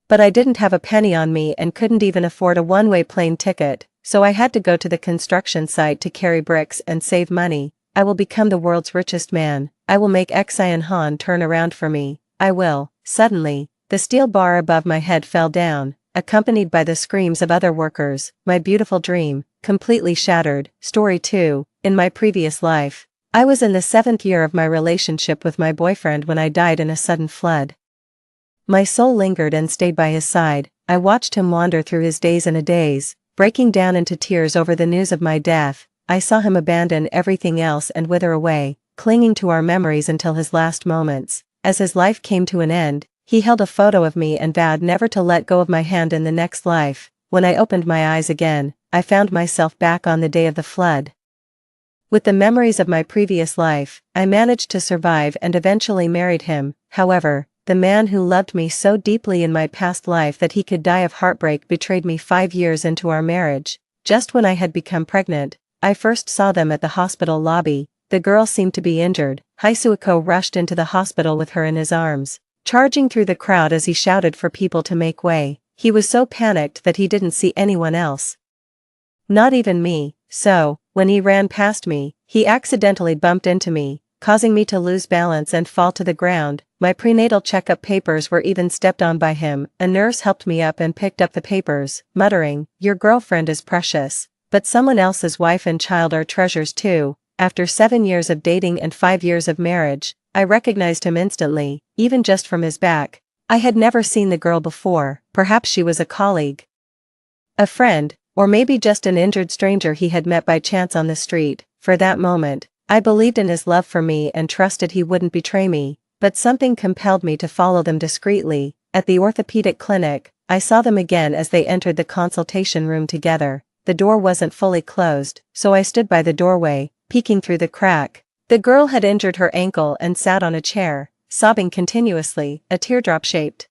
But I didn't have a penny on me and couldn't even afford a one-way plane ticket, so I had to go to the construction site to carry bricks and save money. I will become the world's richest man. I will make Xian Han turn around for me. I will. Suddenly, the steel bar above my head fell down, accompanied by the screams of other workers. My beautiful dream, completely shattered. Story 2, in my previous life. I was in the 7th year of my relationship with my boyfriend when I died in a sudden flood. My soul lingered and stayed by his side. I watched him wander through his days and a days, breaking down into tears over the news of my death. I saw him abandon everything else and wither away, clinging to our memories until his last moments. As his life came to an end, he held a photo of me and vowed never to let go of my hand in the next life. When I opened my eyes again, I found myself back on the day of the flood. With the memories of my previous life, I managed to survive and eventually married him. However, the man who loved me so deeply in my past life that he could die of heartbreak betrayed me 5 years into our marriage. Just when I had become pregnant, I first saw them at the hospital lobby. The girl seemed to be injured. Haisuko rushed into the hospital with her in his arms, charging through the crowd as he shouted for people to make way. He was so panicked that he didn't see anyone else. Not even me. So, when he ran past me, he accidentally bumped into me, causing me to lose balance and fall to the ground. My prenatal checkup papers were even stepped on by him. A nurse helped me up and picked up the papers, muttering, "Your girlfriend is precious, but someone else's wife and child are treasures too." After 7 years of dating and 5 years of marriage, I recognized him instantly, even just from his back. I had never seen the girl before. Perhaps she was a colleague, a friend, or maybe just an injured stranger he had met by chance on the street. For that moment, I believed in his love for me and trusted he wouldn't betray me, but something compelled me to follow them discreetly. At the orthopedic clinic, I saw them again as they entered the consultation room together. The door wasn't fully closed, so I stood by the doorway, peeking through the crack. The girl had injured her ankle and sat on a chair, sobbing continuously. A teardrop-shaped,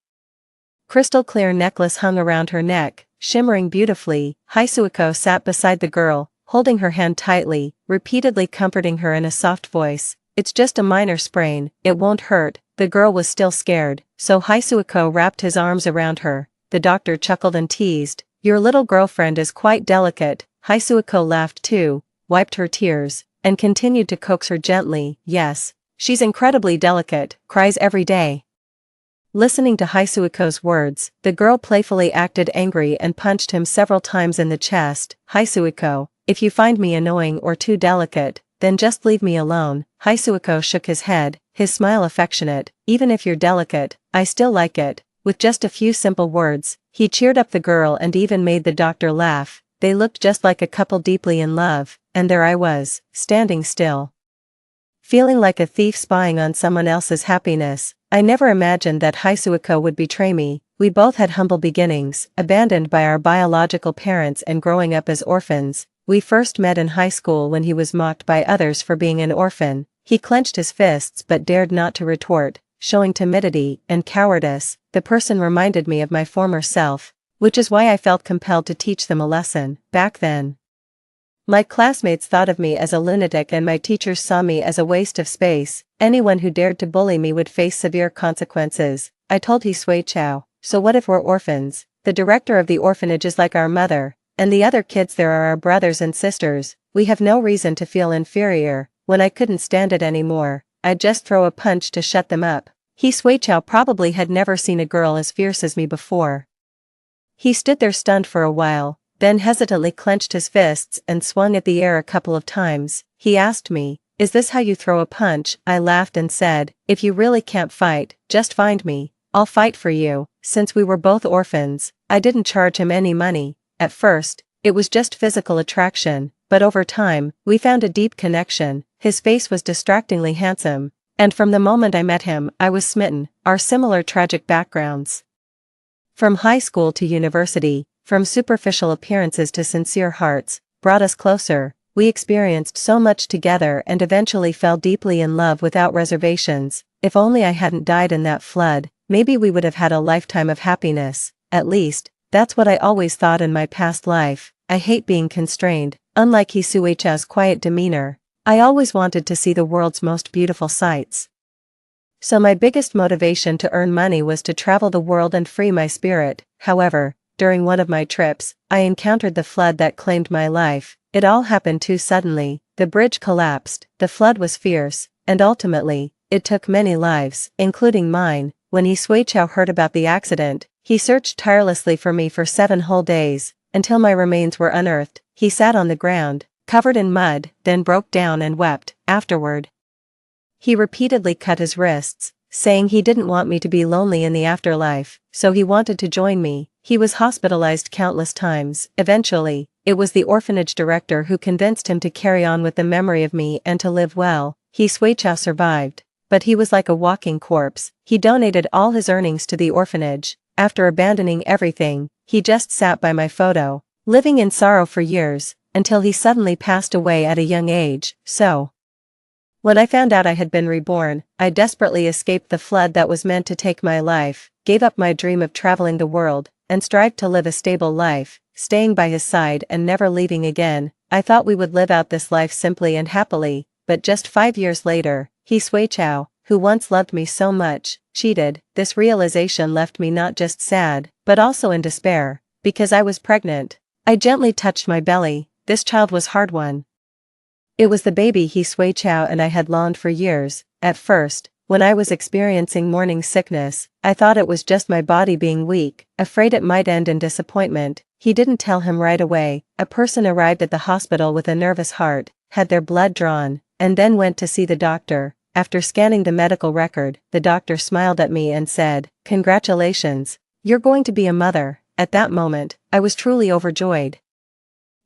crystal clear necklace hung around her neck, shimmering beautifully. Haisuko sat beside the girl, holding her hand tightly, repeatedly comforting her in a soft voice. "It's just a minor sprain, it won't hurt." The girl was still scared, so Haisuko wrapped his arms around her. The doctor chuckled and teased, "Your little girlfriend is quite delicate." Haisuko laughed too, wiped her tears, and continued to coax her gently. "Yes, she's incredibly delicate, cries every day." Listening to Haisuko's words, the girl playfully acted angry and punched him several times in the chest. "Haisuko, if you find me annoying or too delicate, then just leave me alone." Haisuko shook his head, his smile affectionate. "Even if you're delicate, I still like it." With just a few simple words, he cheered up the girl and even made the doctor laugh. They looked just like a couple deeply in love, and there I was, standing still, feeling like a thief spying on someone else's happiness. I never imagined that Haisuko would betray me. We both had humble beginnings, abandoned by our biological parents and growing up as orphans. We first met in high school when he was mocked by others for being an orphan. He clenched his fists but dared not to retort, showing timidity and cowardice. The person reminded me of my former self, which is why I felt compelled to teach them a lesson. Back then, my classmates thought of me as a lunatic and my teachers saw me as a waste of space. Anyone who dared to bully me would face severe consequences. I told Haisuko, "So what if we're orphans? The director of the orphanage is like our mother, and the other kids there are our brothers and sisters. We have no reason to feel inferior." When I couldn't stand it anymore, I'd just throw a punch to shut them up. Haisuko probably had never seen a girl as fierce as me before. He stood there stunned for a while, then hesitantly clenched his fists and swung at the air a couple of times. He asked me, "Is this how you throw a punch?" I laughed and said, "If you really can't fight, just find me. I'll fight for you." Since we were both orphans, I didn't charge him any money. At first, it was just physical attraction, but over time, we found a deep connection. His face was distractingly handsome, and from the moment I met him, I was smitten. Our similar tragic backgrounds, from high school to university, from superficial appearances to sincere hearts, brought us closer. We experienced so much together and eventually fell deeply in love without reservations. If only I hadn't died in that flood, maybe we would have had a lifetime of happiness. At least, that's what I always thought in my past life. I hate being constrained. Unlike Haisuko's quiet demeanor, I always wanted to see the world's most beautiful sights. So my biggest motivation to earn money was to travel the world and free my spirit. However, during one of my trips, I encountered the flood that claimed my life. It all happened too suddenly. The bridge collapsed, the flood was fierce, and ultimately, it took many lives, including mine. When Haisuko heard about the accident, he searched tirelessly for me for 7 whole days, until my remains were unearthed. he sat on the ground, covered in mud, then broke down and wept. Afterward, he repeatedly cut his wrists, saying he didn't want me to be lonely in the afterlife, so he wanted to join me. He was hospitalized countless times. Eventually, it was the orphanage director who convinced him to carry on with the memory of me and to live well. Sui Chao survived, but he was like a walking corpse. He donated all his earnings to the orphanage. After abandoning everything, he just sat by my photo, living in sorrow for years, until he suddenly passed away at a young age. So, when I found out I had been reborn, I desperately escaped the flood that was meant to take my life, gave up my dream of traveling the world, and strived to live a stable life, staying by his side and never leaving again. I thought we would live out this life simply and happily, but just 5 years later, Sui Chao, who once loved me so much, cheated. This realization left me not just sad, but also in despair, because I was pregnant. I gently touched my belly. This child was hard won. It was the baby Sui Chao and I had longed for years. At first, when I was experiencing morning sickness, I thought it was just my body being weak, afraid it might end in disappointment. He didn't tell him right away. A person arrived at the hospital with a nervous heart, had their blood drawn, and then went to see the doctor. After scanning the medical record, the doctor smiled at me and said, "Congratulations, you're going to be a mother." At that moment, I was truly overjoyed.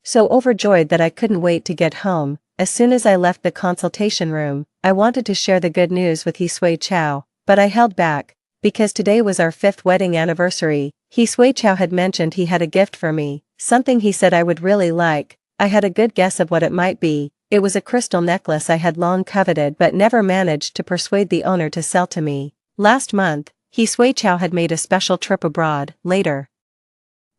So overjoyed that I couldn't wait to get home. As soon as I left the consultation room, I wanted to share the good news with Sui Chao, but I held back, because today was our 5th wedding anniversary. Sui Chao had mentioned he had a gift for me, something he said I would really like. I had a good guess of what it might be. It was a crystal necklace I had long coveted but never managed to persuade the owner to sell to me. Last month, Sui Chao had made a special trip abroad. Later,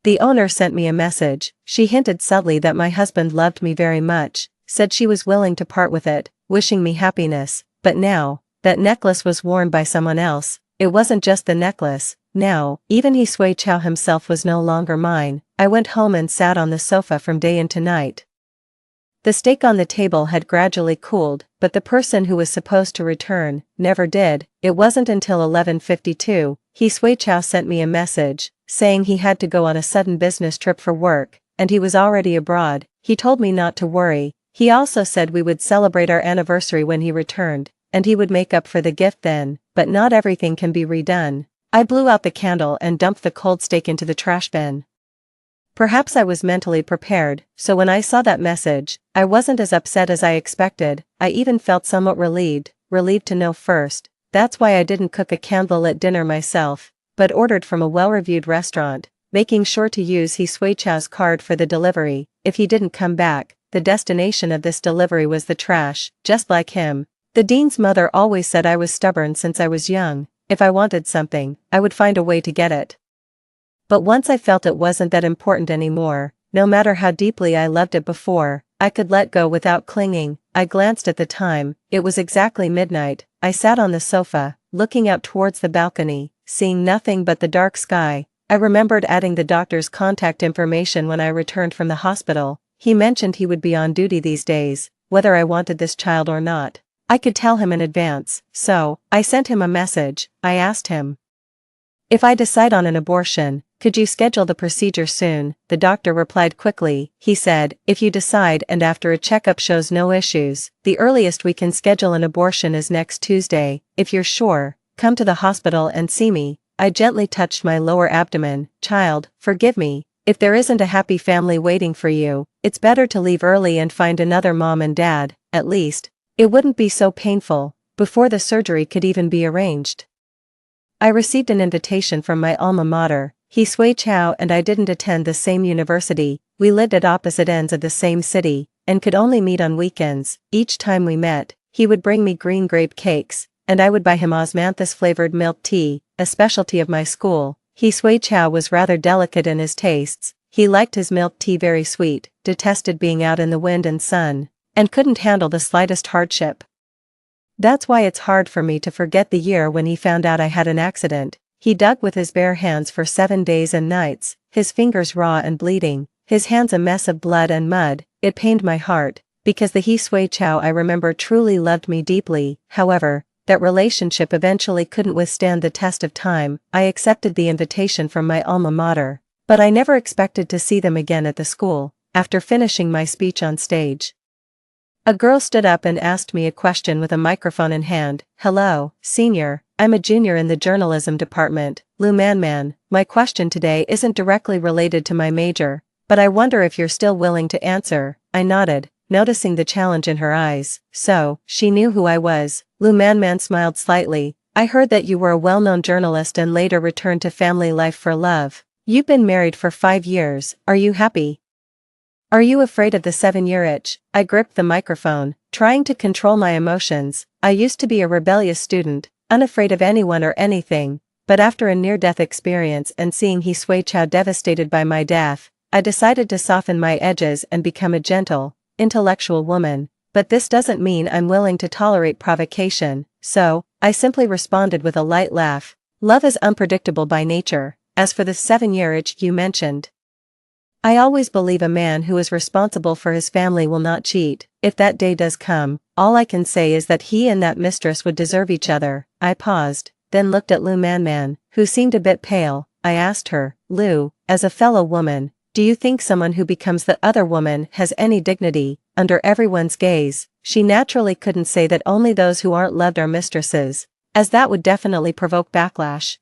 the owner sent me a message. She hinted subtly that my husband loved me very much, said she was willing to part with it, wishing me happiness. But now, that necklace was worn by someone else. It wasn't just the necklace. Now, even Sui Chao himself was no longer mine. I went home and sat on the sofa from day into night. The steak on the table had gradually cooled, but the person who was supposed to return never did. It wasn't until 11:52, Sui Chao sent me a message, saying he had to go on a sudden business trip for work, and he was already abroad. He told me not to worry. He also said we would celebrate our anniversary when he returned, and he would make up for the gift then. But not everything can be redone. I blew out the candle and dumped the cold steak into the trash bin. Perhaps I was mentally prepared, so when I saw that message, I wasn't as upset as I expected. I even felt somewhat relieved to know first. That's why I didn't cook a candlelit dinner myself, but ordered from a well-reviewed restaurant, making sure to use Sui Chao's card for the delivery. If he didn't come back, the destination of this delivery was the trash, just like him. The dean's mother always said I was stubborn since I was young. If I wanted something, I would find a way to get it. But once I felt it wasn't that important anymore, no matter how deeply I loved it before, I could let go without clinging. I glanced at the time. It was exactly midnight. I sat on the sofa, looking out towards the balcony, seeing nothing but the dark sky. I remembered adding the doctor's contact information when I returned from the hospital. He mentioned he would be on duty these days, whether I wanted this child or not. I could tell him in advance, so I sent him a message. I asked him, "If I decide on an abortion, could you schedule the procedure soon?" The doctor replied quickly. He said, "If you decide and after a checkup shows no issues, the earliest we can schedule an abortion is next Tuesday. If you're sure, come to the hospital and see me." I gently touched my lower abdomen. "Child, forgive me. If there isn't a happy family waiting for you, it's better to leave early and find another mom and dad. At least, it wouldn't be so painful." Before the surgery could even be arranged, I received an invitation from my alma mater. Sui Chao and I didn't attend the same university. We lived at opposite ends of the same city, and could only meet on weekends. Each time we met, he would bring me green grape cakes, and I would buy him osmanthus-flavored milk tea, a specialty of my school. Sui Chao was rather delicate in his tastes. He liked his milk tea very sweet, detested being out in the wind and sun, and couldn't handle the slightest hardship. That's why it's hard for me to forget the year when he found out I had an accident. He dug with his bare hands for 7 days and nights, his fingers raw and bleeding, his hands a mess of blood and mud. It pained my heart, because the Sui Chao I remember truly loved me deeply. However, that relationship eventually couldn't withstand the test of time. I accepted the invitation from my alma mater, but I never expected to see them again at the school. after finishing my speech on stage. A girl stood up and asked me a question with a microphone in hand. "Hello, senior, I'm a junior in the journalism department, Lou Man. My question today isn't directly related to my major, but I wonder if you're still willing to answer." I nodded, noticing the challenge in her eyes. "So, she knew who I was." Lou Man smiled slightly. "I heard that you were a well-known journalist and later returned to family life for love. You've been married for 5 years, are you happy? Are you afraid of the 7-year itch?" I gripped the microphone, trying to control my emotions. I used to be a rebellious student, unafraid of anyone or anything, but after a near-death experience and seeing He Sui Chao devastated by my death, I decided to soften my edges and become a gentle, intellectual woman. But this doesn't mean I'm willing to tolerate provocation, so, I simply responded with a light laugh. "Love is unpredictable by nature. As for the 7-year itch you mentioned, I always believe a man who is responsible for his family will not cheat. If that day does come, all I can say is that he and that mistress would deserve each other." I paused, then looked at Lou Man, who seemed a bit pale. I asked her, "Lou, as a fellow woman, do you think someone who becomes the other woman has any dignity, under everyone's gaze?" She naturally couldn't say that only those who aren't loved are mistresses, as that would definitely provoke backlash.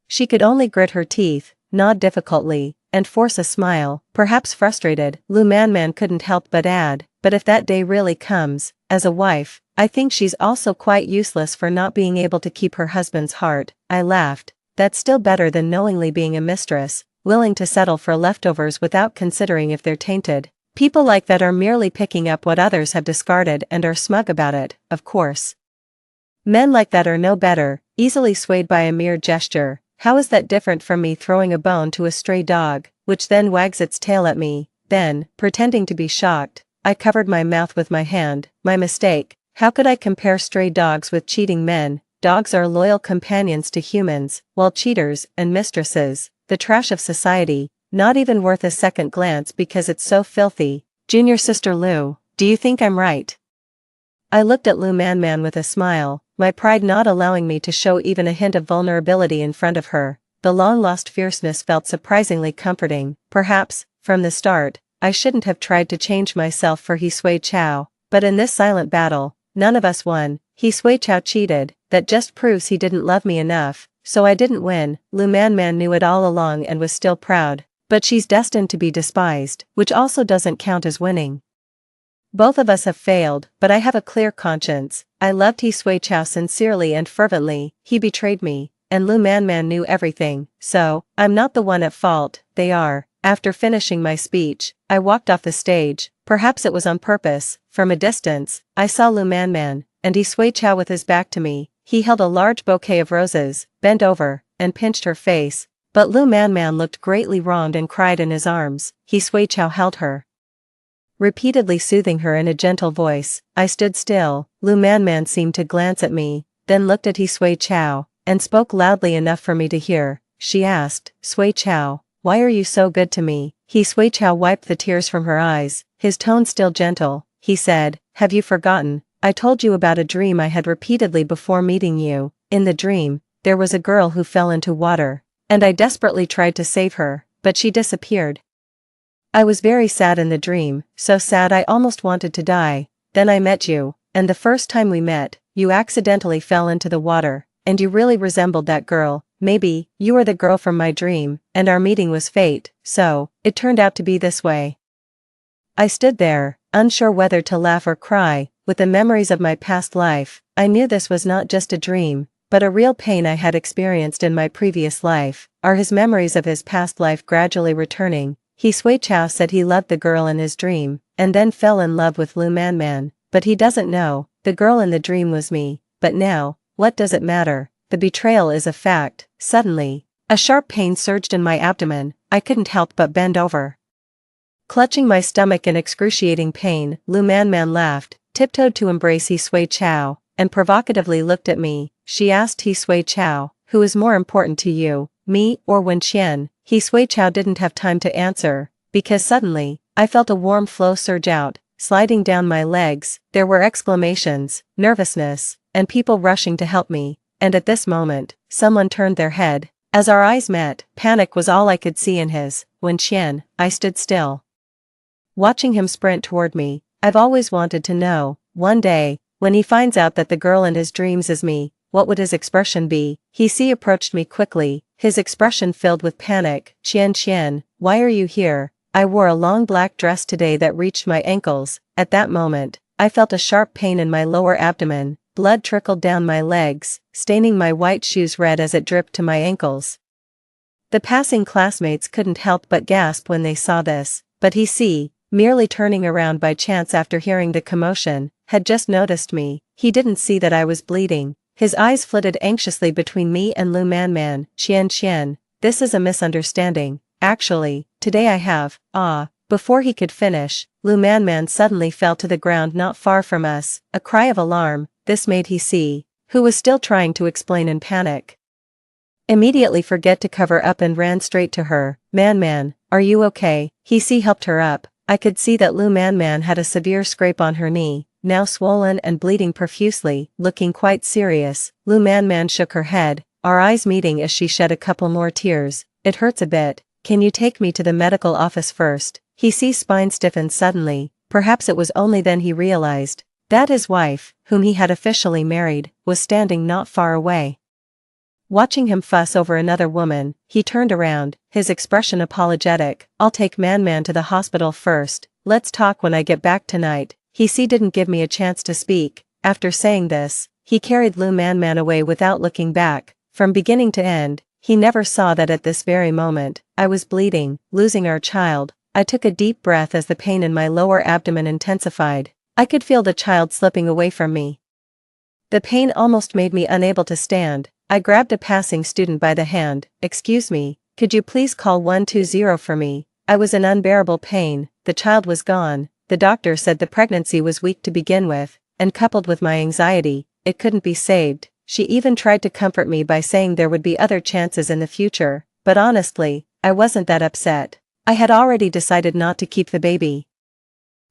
She could only grit her teeth, nod difficultly, and force a smile, perhaps frustrated. Lou Man couldn't help but add, "But if that day really comes, as a wife, I think she's also quite useless for not being able to keep her husband's heart." I laughed. "That's still better than knowingly being a mistress, willing to settle for leftovers without considering if they're tainted. People like that are merely picking up what others have discarded and are smug about it, of course. Men like that are no better, easily swayed by a mere gesture. How is that different from me throwing a bone to a stray dog, which then wags its tail at me?" Then, pretending to be shocked, I covered my mouth with my hand. "My mistake. How could I compare stray dogs with cheating men? Dogs are loyal companions to humans, while cheaters and mistresses, the trash of society, not even worth a second glance because it's so filthy." "Junior sister Lou, do you think I'm right?" I looked at Lou Man with a smile, my pride not allowing me to show even a hint of vulnerability in front of her. The long-lost fierceness felt surprisingly comforting. Perhaps, from the start, I shouldn't have tried to change myself for He Sui Chao, but in this silent battle, none of us won. He Sui Chao cheated, that just proves he didn't love me enough, so I didn't win. Lou Man knew it all along and was still proud, but she's destined to be despised, which also doesn't count as winning. Both of us have failed, but I have a clear conscience. I loved He Sui Chao sincerely and fervently. He betrayed me, and Lou Man knew everything, so, I'm not the one at fault, they are. After finishing my speech, I walked off the stage. Perhaps it was on purpose. From a distance, I saw Lou Man, and He Sui Chao with his back to me. He held a large bouquet of roses, bent over, and pinched her face. But Lou Man looked greatly wronged and cried in his arms. He Sui Chao held her, repeatedly soothing her in a gentle voice. I stood still. Lou Man seemed to glance at me, then looked at He Sui Chao, and spoke loudly enough for me to hear. She asked, "Sui Chao, why are you so good to me?" He Sui Chao wiped the tears from her eyes, his tone still gentle. He said, "Have you forgotten? I told you about a dream I had repeatedly before meeting you. In the dream, there was a girl who fell into water, and I desperately tried to save her, but she disappeared. I was very sad in the dream, so sad I almost wanted to die. Then I met you, and the first time we met, you accidentally fell into the water, and you really resembled that girl. Maybe, you are the girl from my dream, and our meeting was fate, so, it turned out to be this way." I stood there, unsure whether to laugh or cry. With the memories of my past life, I knew this was not just a dream, but a real pain I had experienced in my previous life. Are his memories of his past life gradually returning? He Sui Chao said he loved the girl in his dream, and then fell in love with Lou Man, but he doesn't know, the girl in the dream was me. But now, what does it matter? The betrayal is a fact. Suddenly, a sharp pain surged in my abdomen. I couldn't help but bend over, clutching my stomach in excruciating pain. Lou Man laughed, tiptoed to embrace He Sui Chao, and provocatively looked at me. She asked He Sui Chao, "Who is more important to you, me or Wen Qian?" He Sui Chao didn't have time to answer, because suddenly, I felt a warm flow surge out, sliding down my legs. There were exclamations, nervousness, and people rushing to help me, and at this moment, someone turned their head. As our eyes met, panic was all I could see in his. "Wen Qian," I stood still, watching him sprint toward me. I've always wanted to know, one day, when he finds out that the girl in his dreams is me, what would his expression be? He approached me quickly, his expression filled with panic. Qian, why are you here? I wore a long black dress today that reached my ankles. At that moment, I felt a sharp pain in my lower abdomen. Blood trickled down my legs, staining my white shoes red as it dripped to my ankles. The passing classmates couldn't help but gasp when they saw this, but he, merely turning around by chance after hearing the commotion, had just noticed me. He didn't see that I was bleeding. His eyes flitted anxiously between me and Lu Man. Qian, this is a misunderstanding. Actually, today I have, Before he could finish, Lu Man suddenly fell to the ground not far from us. A cry of alarm, this made he, who was still trying to explain in panic, immediately forget to cover up and ran straight to her. Man, are you okay? He helped her up. I could see that Lu Man had a severe scrape on her knee, now swollen and bleeding profusely, looking quite serious. Lu Man shook her head, our eyes meeting as she shed a couple more tears. It hurts a bit. Can you take me to the medical office first? His spine stiffened suddenly. Perhaps it was only then he realized that his wife, whom he had officially married, was standing not far away. Watching him fuss over another woman, he turned around, his expression apologetic. I'll take Man to the hospital first. Let's talk when I get back tonight. He didn't give me a chance to speak. After saying this, he carried Lu Man away without looking back. From beginning to end, he never saw that at this very moment, I was bleeding, losing our child. I took a deep breath as the pain in my lower abdomen intensified. I could feel the child slipping away from me. The pain almost made me unable to stand. I grabbed a passing student by the hand. Excuse me, could you please call 120 for me? I was in unbearable pain. The child was gone. The doctor said the pregnancy was weak to begin with, and coupled with my anxiety, it couldn't be saved. She even tried to comfort me by saying there would be other chances in the future, but honestly, I wasn't that upset. I had already decided not to keep the baby.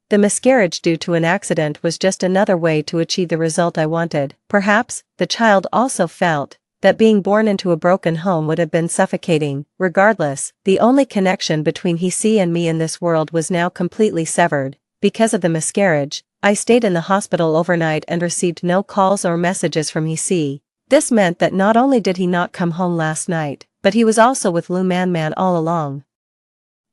The miscarriage due to an accident was just another way to achieve the result I wanted. Perhaps, the child also felt that being born into a broken home would have been suffocating. Regardless, the only connection between he and me in this world was now completely severed. Because of the miscarriage, I stayed in the hospital overnight and received no calls or messages from he. This meant that not only did he not come home last night, but he was also with Lu Man all along.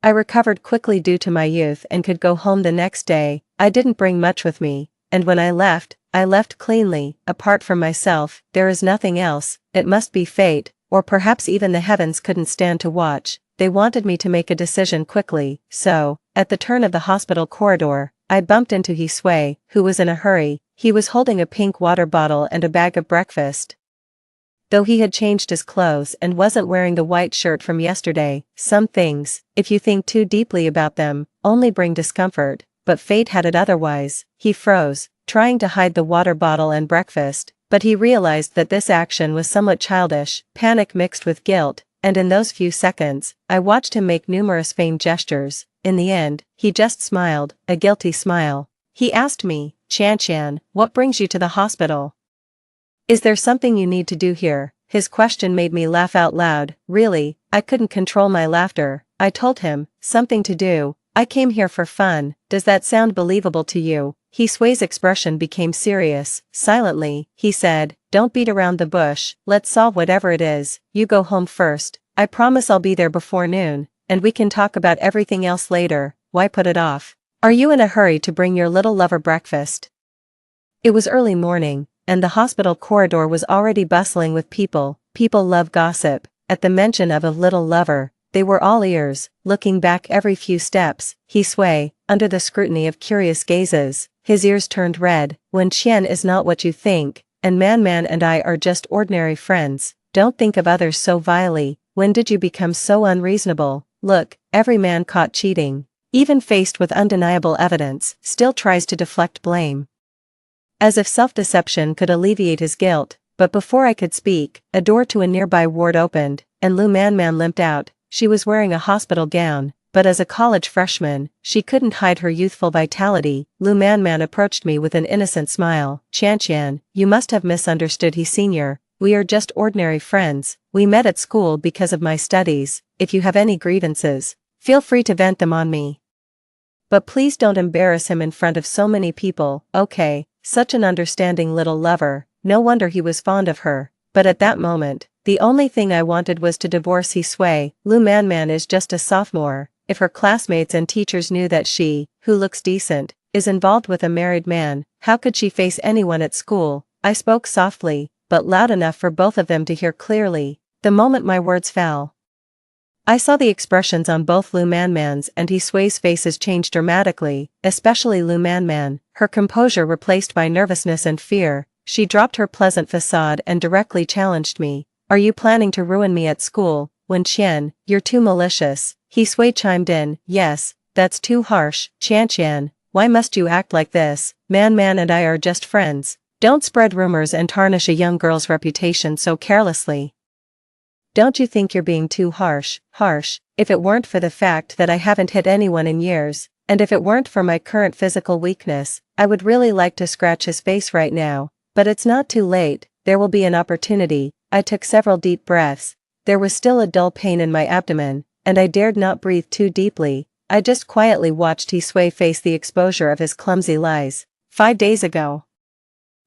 I recovered quickly due to my youth and could go home the next day. I didn't bring much with me, and when I left cleanly. Apart from myself, there is nothing else. It must be fate, or perhaps even the heavens couldn't stand to watch. They wanted me to make a decision quickly, so, at the turn of the hospital corridor, I bumped into Hisui, who was in a hurry. He was holding a pink water bottle and a bag of breakfast. Though he had changed his clothes and wasn't wearing the white shirt from yesterday, some things, if you think too deeply about them, only bring discomfort, but fate had it otherwise. He froze, trying to hide the water bottle and breakfast, but he realized that this action was somewhat childish, panic mixed with guilt, and in those few seconds, I watched him make numerous feigned gestures. In the end, he just smiled, a guilty smile. He asked me, Qian, what brings you to the hospital? Is there something you need to do here? His question made me laugh out loud. Really, I couldn't control my laughter. I told him, something to do. I came here for fun. Does that sound believable to you? Hisui's expression became serious. Silently, he said, don't beat around the bush. Let's solve whatever it is. You go home first. I promise I'll be there before noon, and we can talk about everything else later. Why put it off? Are you in a hurry to bring your little lover breakfast? It was early morning, and the hospital corridor was already bustling with people. People love gossip. At the mention of a little lover, they were all ears, looking back every few steps. Hisui, under the scrutiny of curious gazes, his ears turned red. When Qian is not what you think, and Man and I are just ordinary friends, don't think of others so vilely. When did you become so unreasonable? Look, every man caught cheating, even faced with undeniable evidence, still tries to deflect blame. As if self-deception could alleviate his guilt, but before I could speak, a door to a nearby ward opened, and Lu Man limped out. She was wearing a hospital gown, but as a college freshman, she couldn't hide her youthful vitality. Lu Man approached me with an innocent smile. Qian, you must have misunderstood Senior. We are just ordinary friends. We met at school because of my studies. If you have any grievances, feel free to vent them on me. But please don't embarrass him in front of so many people, okay? Such an understanding little lover, no wonder he was fond of her. But at that moment, the only thing I wanted was to divorce Hisui. Lu Manman is just a sophomore. If her classmates and teachers knew that she, who looks decent, is involved with a married man, how could she face anyone at school? I spoke softly, but loud enough for both of them to hear clearly. The moment my words fell, I saw the expressions on both Lu Manman's and Hisui's faces change dramatically, especially Lu Manman, her composure replaced by nervousness and fear. She dropped her pleasant facade and directly challenged me. Are you planning to ruin me at school? Wen Qian, you're too malicious. Hisui chimed in, yes, that's too harsh. Qian, why must you act like this? Man and I are just friends. Don't spread rumors and tarnish a young girl's reputation so carelessly. Don't you think you're being too harsh? If it weren't for the fact that I haven't hit anyone in years, and if it weren't for my current physical weakness, I would really like to scratch his face right now. But it's not too late, there will be an opportunity. I took several deep breaths. There was still a dull pain in my abdomen, and I dared not breathe too deeply. I just quietly watched Hisui face the exposure of his clumsy lies. 5 days ago,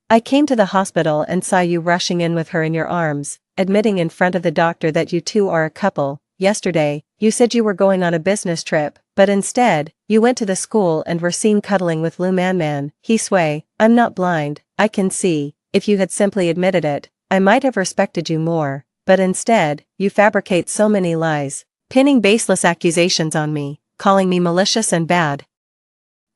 I came to the hospital and saw you rushing in with her in your arms, admitting in front of the doctor that you two are a couple. Yesterday, you said you were going on a business trip, but instead, you went to the school and were seen cuddling with Lu Manman. Hisui, I'm not blind, I can see. If you had simply admitted it, I might have respected you more, but instead, you fabricate so many lies, pinning baseless accusations on me, calling me malicious and bad.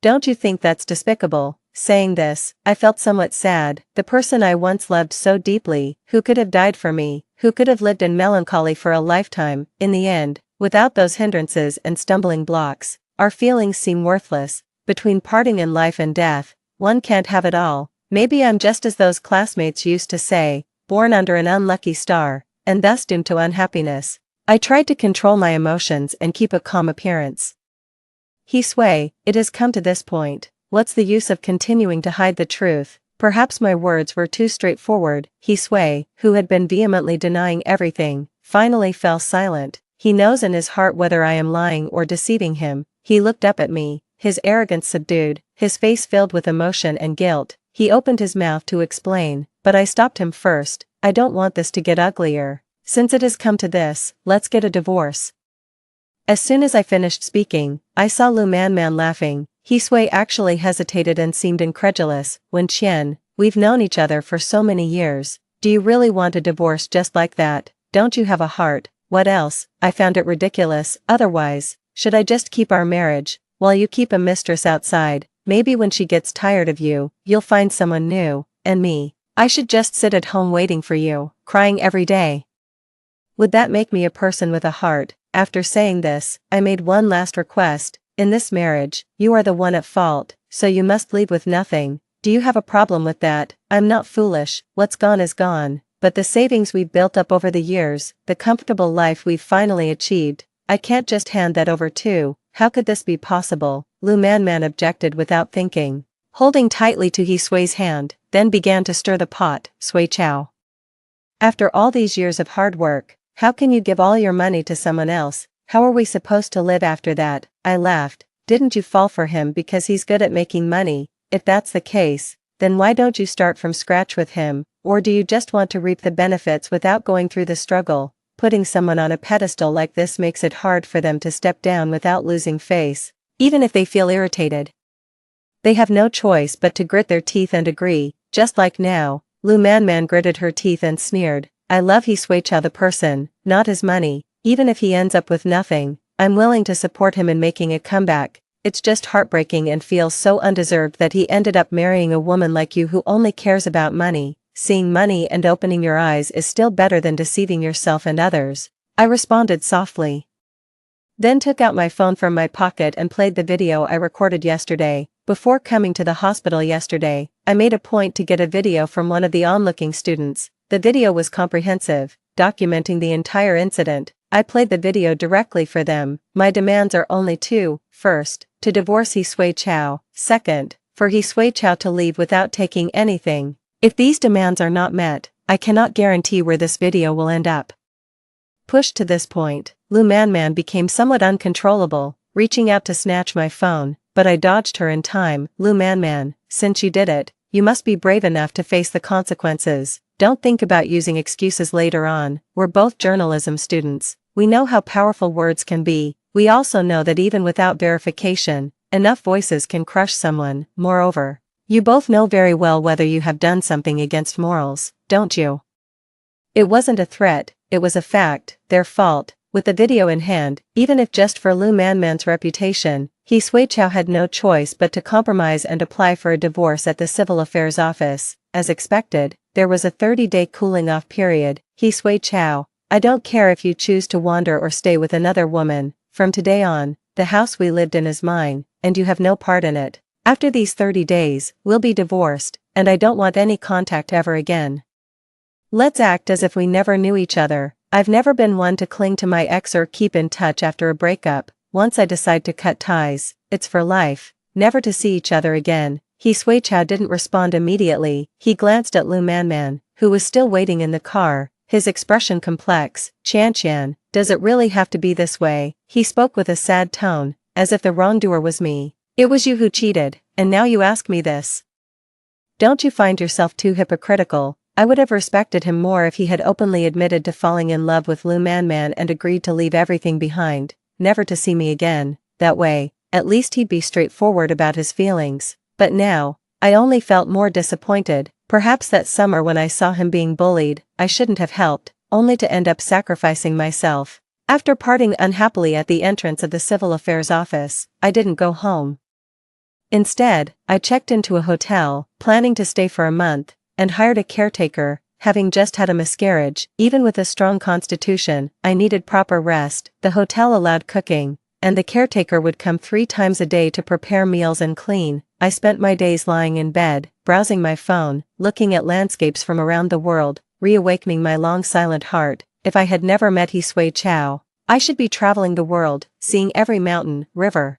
Don't you think that's despicable? Saying this, I felt somewhat sad. The person I once loved so deeply, who could have died for me, who could have lived in melancholy for a lifetime, in the end, without those hindrances and stumbling blocks, our feelings seem worthless. Between parting in life and death, one can't have it all. Maybe I'm just as those classmates used to say, born under an unlucky star, and thus doomed to unhappiness. I tried to control my emotions and keep a calm appearance. Hisui, it has come to this point. What's the use of continuing to hide the truth? Perhaps my words were too straightforward. Hisui, who had been vehemently denying everything, finally fell silent. He knows in his heart whether I am lying or deceiving him. He looked up at me, his arrogance subdued, his face filled with emotion and guilt. He opened his mouth to explain, but I stopped him first. I don't want this to get uglier. Since it has come to this, let's get a divorce. As soon as I finished speaking, I saw Lu Manman laughing. Hisui actually hesitated and seemed incredulous. Wen Qian, we've known each other for so many years. Do you really want a divorce just like that? Don't you have a heart? What else? I found it ridiculous. Otherwise, should I just keep our marriage, while you keep a mistress outside? Maybe when she gets tired of you, you'll find someone new, and me. I should just sit at home waiting for you, crying every day. Would that make me a person with a heart? After saying this, I made one last request. In this marriage, you are the one at fault, so you must leave with nothing. Do you have a problem with that? I'm not foolish. What's gone is gone, but the savings we've built up over the years, the comfortable life we've finally achieved, I can't just hand that over too. How could this be possible? Lu Manman objected without thinking, holding tightly to Hisui's hand, then began to stir the pot. Sui Chao. After all these years of hard work, how can you give all your money to someone else? How are we supposed to live after that? I laughed. Didn't you fall for him because he's good at making money? If that's the case, then why don't you start from scratch with him? Or do you just want to reap the benefits without going through the struggle? Putting someone on a pedestal like this makes it hard for them to step down without losing face, even if they feel irritated. They have no choice but to grit their teeth and agree, just like now. Lu Manman gritted her teeth and sneered. I love Hisui Chao the person, not his money. Even if he ends up with nothing, I'm willing to support him in making a comeback. It's just heartbreaking and feels so undeserved that he ended up marrying a woman like you who only cares about money. Seeing money and opening your eyes is still better than deceiving yourself and others. I responded softly. Then took out my phone from my pocket and played the video I recorded yesterday. Before coming to the hospital yesterday, I made a point to get a video from one of the onlooking students. The video was comprehensive, documenting the entire incident. I played the video directly for them. My demands are only two. First, to divorce Hisui Chao. Second, for Hisui Chao to leave without taking anything. If these demands are not met, I cannot guarantee where this video will end up. Pushed to this point, Lu Manman became somewhat uncontrollable, reaching out to snatch my phone, but I dodged her in time. Lu Man, since you did it, you must be brave enough to face the consequences. Don't think about using excuses later on. We're both journalism students. We know how powerful words can be. We also know that even without verification, enough voices can crush someone. Moreover, you both know very well whether you have done something against morals, don't you? It wasn't a threat, it was a fact, their fault. With the video in hand, even if just for Lu Man's reputation, He Sui Chao had no choice but to compromise and apply for a divorce at the Civil Affairs Office. As expected, there was a 30-day cooling-off period. He Sui Chao, I don't care if you choose to wander or stay with another woman. From today on, the house we lived in is mine, and you have no part in it. After these 30 days, we'll be divorced, and I don't want any contact ever again. Let's act as if we never knew each other. I've never been one to cling to my ex or keep in touch after a breakup. Once I decide to cut ties, it's for life, never to see each other again. He Sui Chao didn't respond immediately. He glanced at Lu Man, who was still waiting in the car, his expression complex. Qian, does it really have to be this way? He spoke with a sad tone, as if the wrongdoer was me. It was you who cheated, and now you ask me this. Don't you find yourself too hypocritical? I would have respected him more if he had openly admitted to falling in love with Lu Man and agreed to leave everything behind, never to see me again. That way, at least he'd be straightforward about his feelings. But now, I only felt more disappointed. Perhaps that summer when I saw him being bullied, I shouldn't have helped, only to end up sacrificing myself. After parting unhappily at the entrance of the Civil Affairs Office, I didn't go home. Instead, I checked into a hotel, planning to stay for a month, and hired a caretaker. Having just had a miscarriage, even with a strong constitution, I needed proper rest. The hotel allowed cooking, and the caretaker would come 3 times a day to prepare meals and clean. I spent my days lying in bed, browsing my phone, looking at landscapes from around the world, reawakening my long silent heart. If I had never met He Sui Chao, I should be traveling the world, seeing every mountain, river,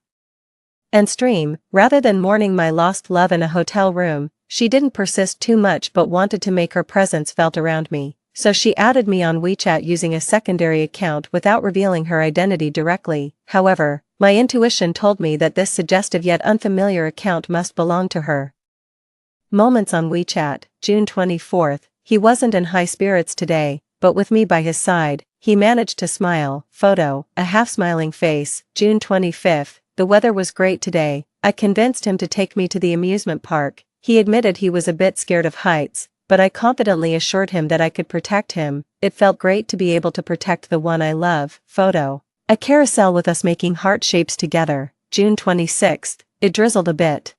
and stream, rather than mourning my lost love in a hotel room. She didn't persist too much but wanted to make her presence felt around me, so she added me on WeChat using a secondary account without revealing her identity directly. However, my intuition told me that this suggestive yet unfamiliar account must belong to her. Moments on WeChat, June 24th, he wasn't in high spirits today, but with me by his side, he managed to smile. Photo, a half-smiling face, June 25th, the weather was great today. I convinced him to take me to the amusement park. He admitted he was a bit scared of heights, but I confidently assured him that I could protect him. It felt great to be able to protect the one I love. Photo, a carousel with us making heart shapes together, June 26th, it drizzled a bit,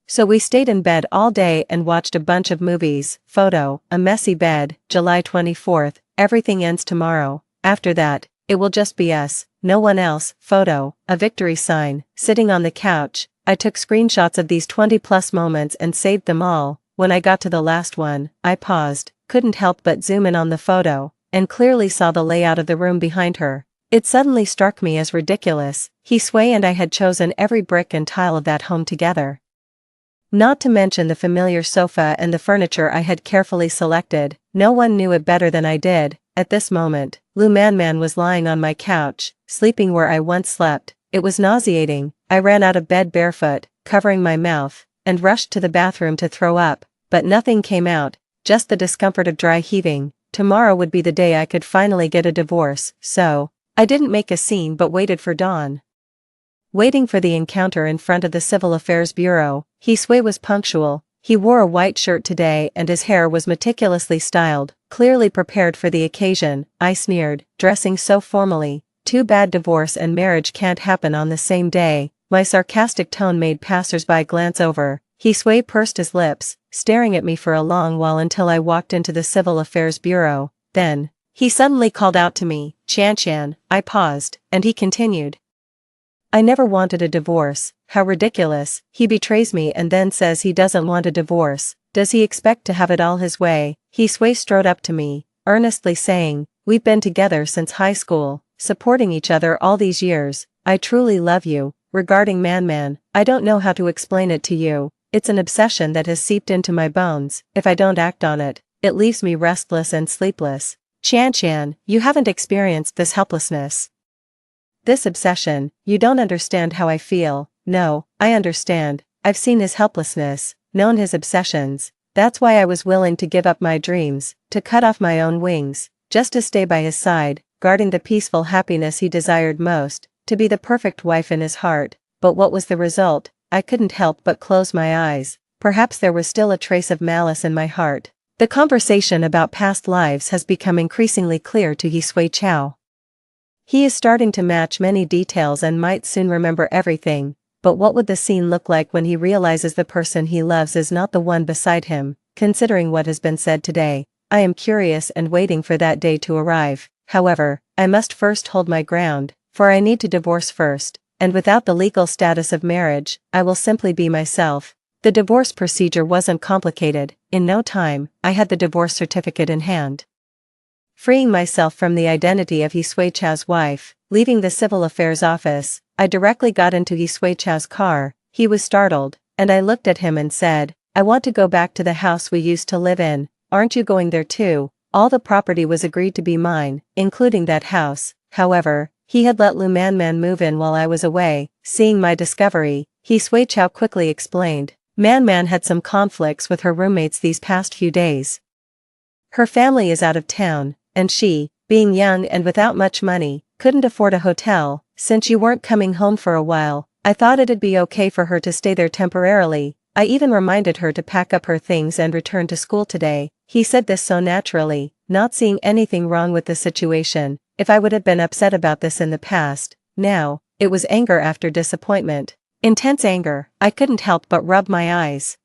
so we stayed in bed all day and watched a bunch of movies. Photo, a messy bed, July 24th, everything ends tomorrow. After that, it will just be us, no one else. Photo, a victory sign, sitting on the couch. I took screenshots of these 20+ moments and saved them all. When I got to the last one, I paused, couldn't help but zoom in on the photo, and clearly saw the layout of the room behind her. It suddenly struck me as ridiculous. He Sui and I had chosen every brick and tile of that home together. Not to mention the familiar sofa and the furniture I had carefully selected. No one knew it better than I did. At this moment, Lu Man was lying on my couch, sleeping where I once slept. It was nauseating. I ran out of bed barefoot, covering my mouth, and rushed to the bathroom to throw up, but nothing came out, just the discomfort of dry heaving. Tomorrow would be the day I could finally get a divorce, so I didn't make a scene but waited for dawn. Waiting for the encounter in front of the Civil Affairs Bureau, He Sui was punctual. He wore a white shirt today and his hair was meticulously styled, clearly prepared for the occasion. I sneered, dressing so formally. Too bad divorce and marriage can't happen on the same day. My sarcastic tone made passers-by glance over. He Sui pursed his lips, staring at me for a long while until I walked into the Civil Affairs Bureau. Then, he suddenly called out to me, Qian. I paused, and he continued. I never wanted a divorce. How ridiculous. He betrays me and then says he doesn't want a divorce. Does he expect to have it all his way? He Sui strode up to me, earnestly saying, we've been together since high school, supporting each other all these years. I truly love you. Regarding Man, I don't know how to explain it to you. It's an obsession that has seeped into my bones. If I don't act on it, it leaves me restless and sleepless. Qian, you haven't experienced this helplessness, this obsession. You don't understand how I feel. No, I understand. I've seen his helplessness, known his obsessions. That's why I was willing to give up my dreams, to cut off my own wings, just to stay by his side, guarding the peaceful happiness he desired most, to be the perfect wife in his heart. But what was the result? I couldn't help but close my eyes. Perhaps there was still a trace of malice in my heart. The conversation about past lives has become increasingly clear to Hisui Chow. He is starting to match many details and might soon remember everything. But what would the scene look like when he realizes the person he loves is not the one beside him? Considering what has been said today, I am curious and waiting for that day to arrive. However, I must first hold my ground, for I need to divorce first, and without the legal status of marriage, I will simply be myself. The divorce procedure wasn't complicated. In no time, I had the divorce certificate in hand. Freeing myself from the identity of Hisui Chow's wife, leaving the civil affairs office, I directly got into Hisui Chow's car. He was startled, and I looked at him and said, "I want to go back to the house we used to live in. Aren't you going there too?" All the property was agreed to be mine, including that house. However, he had let Lu Manman move in while I was away. Seeing my discovery, Hisui Chow quickly explained. Manman had some conflicts with her roommates these past few days. Her family is out of town, and she, being young and without much money, couldn't afford a hotel. Since you weren't coming home for a while, I thought it'd be okay for her to stay there temporarily. I even reminded her to pack up her things and return to school today. He said this so naturally, not seeing anything wrong with the situation. If I would have been upset about this in the past, now, it was anger after disappointment. Intense anger. I couldn't help but rub my eyes.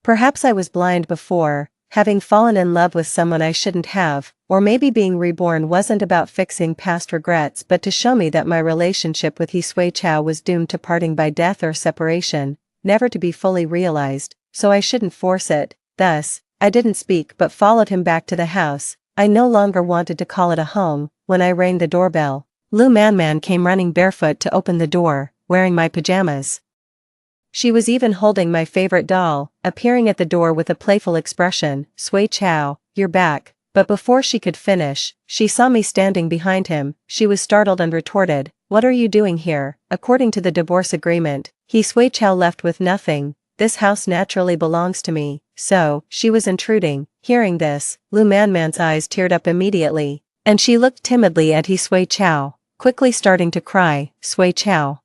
Perhaps I was blind before, having fallen in love with someone I shouldn't have, or maybe being reborn wasn't about fixing past regrets but to show me that my relationship with Hisui Chow was doomed to parting by death or separation, never to be fully realized, so I shouldn't force it. Thus, I didn't speak but followed him back to the house. I no longer wanted to call it a home. When I rang the doorbell, Lu Manman came running barefoot to open the door, wearing my pajamas. She was even holding my favorite doll, appearing at the door with a playful expression. "Sui Chow, you're back." But before she could finish, she saw me standing behind him. She was startled and retorted, "What are you doing here?" According to the divorce agreement, Hisui Chow left with nothing. This house naturally belongs to me, so, she was intruding. Hearing this, Lu Manman's eyes teared up immediately, and she looked timidly at Hisui Chow, quickly starting to cry. "Sui Chow,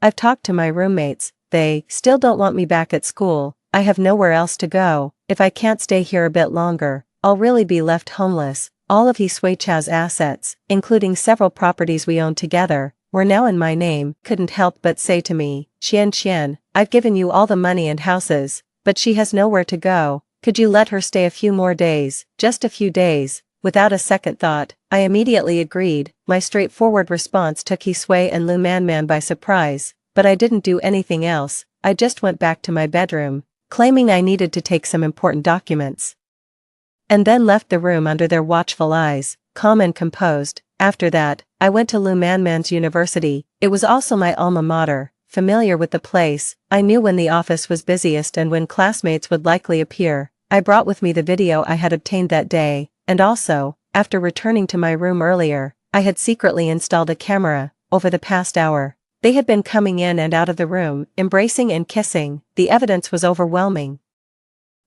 I've talked to my roommates. They still don't want me back at school. I have nowhere else to go. If I can't stay here a bit longer, I'll really be left homeless." All of Hisui Chow's assets, including several properties we owned together, were now in my name. Couldn't help but say to me, Qian, "I've given you all the money and houses, but she has nowhere to go. Could you let her stay a few more days, just a few days?" Without a second thought, I immediately agreed. My straightforward response took Hisui and Lu Manman by surprise, but I didn't do anything else. I just went back to my bedroom, claiming I needed to take some important documents, and then left the room under their watchful eyes, calm and composed. After that, I went to Lu Manman's university. It was also my alma mater. Familiar with the place, I knew when the office was busiest and when classmates would likely appear. I brought with me the video I had obtained that day, and also, after returning to my room earlier, I had secretly installed a camera. Over the past hour, they had been coming in and out of the room, embracing and kissing. The evidence was overwhelming.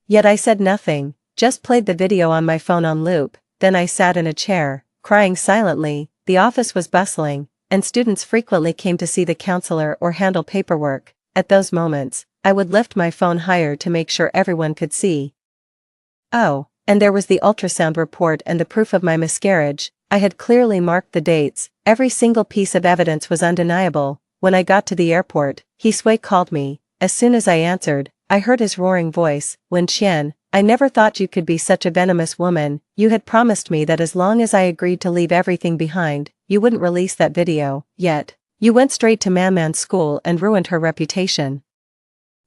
Yet I said nothing, just played the video on my phone on loop. Then I sat in a chair, crying silently. The office was bustling, and students frequently came to see the counselor or handle paperwork. At those moments, I would lift my phone higher to make sure everyone could see. Oh, and there was the ultrasound report and the proof of my miscarriage. I had clearly marked the dates. Every single piece of evidence was undeniable. When I got to the airport, Hisui called me. As soon as I answered, I heard his roaring voice. "Wen Qian, I never thought you could be such a venomous woman. You had promised me that as long as I agreed to leave everything behind, you wouldn't release that video. Yet, you went straight to Manman's school and ruined her reputation.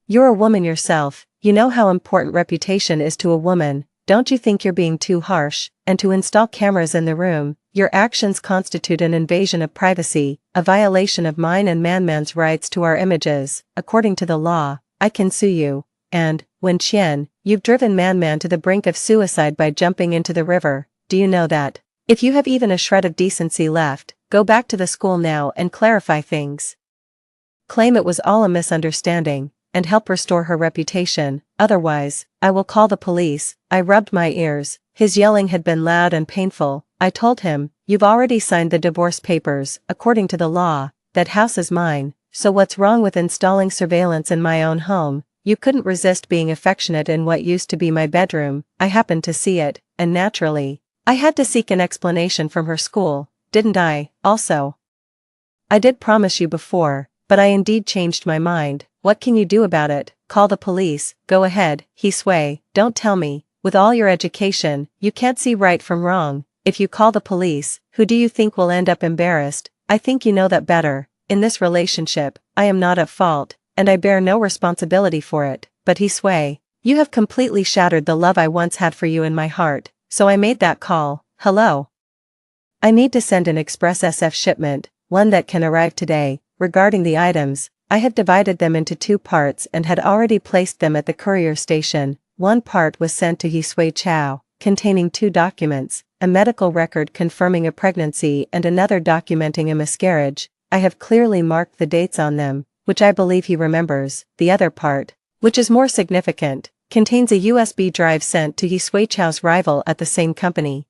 You're a woman yourself. You know how important reputation is to a woman. Don't you think you're being too harsh? And to install cameras in the room, your actions constitute an invasion of privacy, a violation of mine and Manman's rights to our images. According to the law, I can sue you. And, Wen Qian, you've driven Manman to the brink of suicide by jumping into the river. Do you know that? If you have even a shred of decency left, go back to the school now and clarify things." claim it was all a misunderstanding, and help restore her reputation. Otherwise, I will call the police. I rubbed my ears. His yelling had been loud and painful. I told him, "You've already signed the divorce papers. According to the law, that house is mine, so what's wrong with installing surveillance in my own home? You couldn't resist being affectionate in what used to be my bedroom." I happened to see it, and naturally, I had to seek an explanation from her school, didn't I? Also, I did promise you before, but I indeed changed my mind. What can you do about it? Call the police. Go ahead. He sway. Don't tell me. With all your education, you can't see right from wrong. If you call the police, who do you think will end up embarrassed? I think you know that better. In this relationship, I am not at fault, and I bear no responsibility for it. But he sway. You have completely shattered the love I once had for you in my heart, so I made that call. Hello. I need to send an express SF shipment, one that can arrive today. Regarding the items, I have divided them into 2 parts and had already placed them at the courier station. One part was sent to Yisui Chow, containing 2 documents, a medical record confirming a pregnancy and another documenting a miscarriage. I have clearly marked the dates on them, which I believe he remembers. The other part, which is more significant, contains a USB drive sent to Yisui Chow's rival at the same company.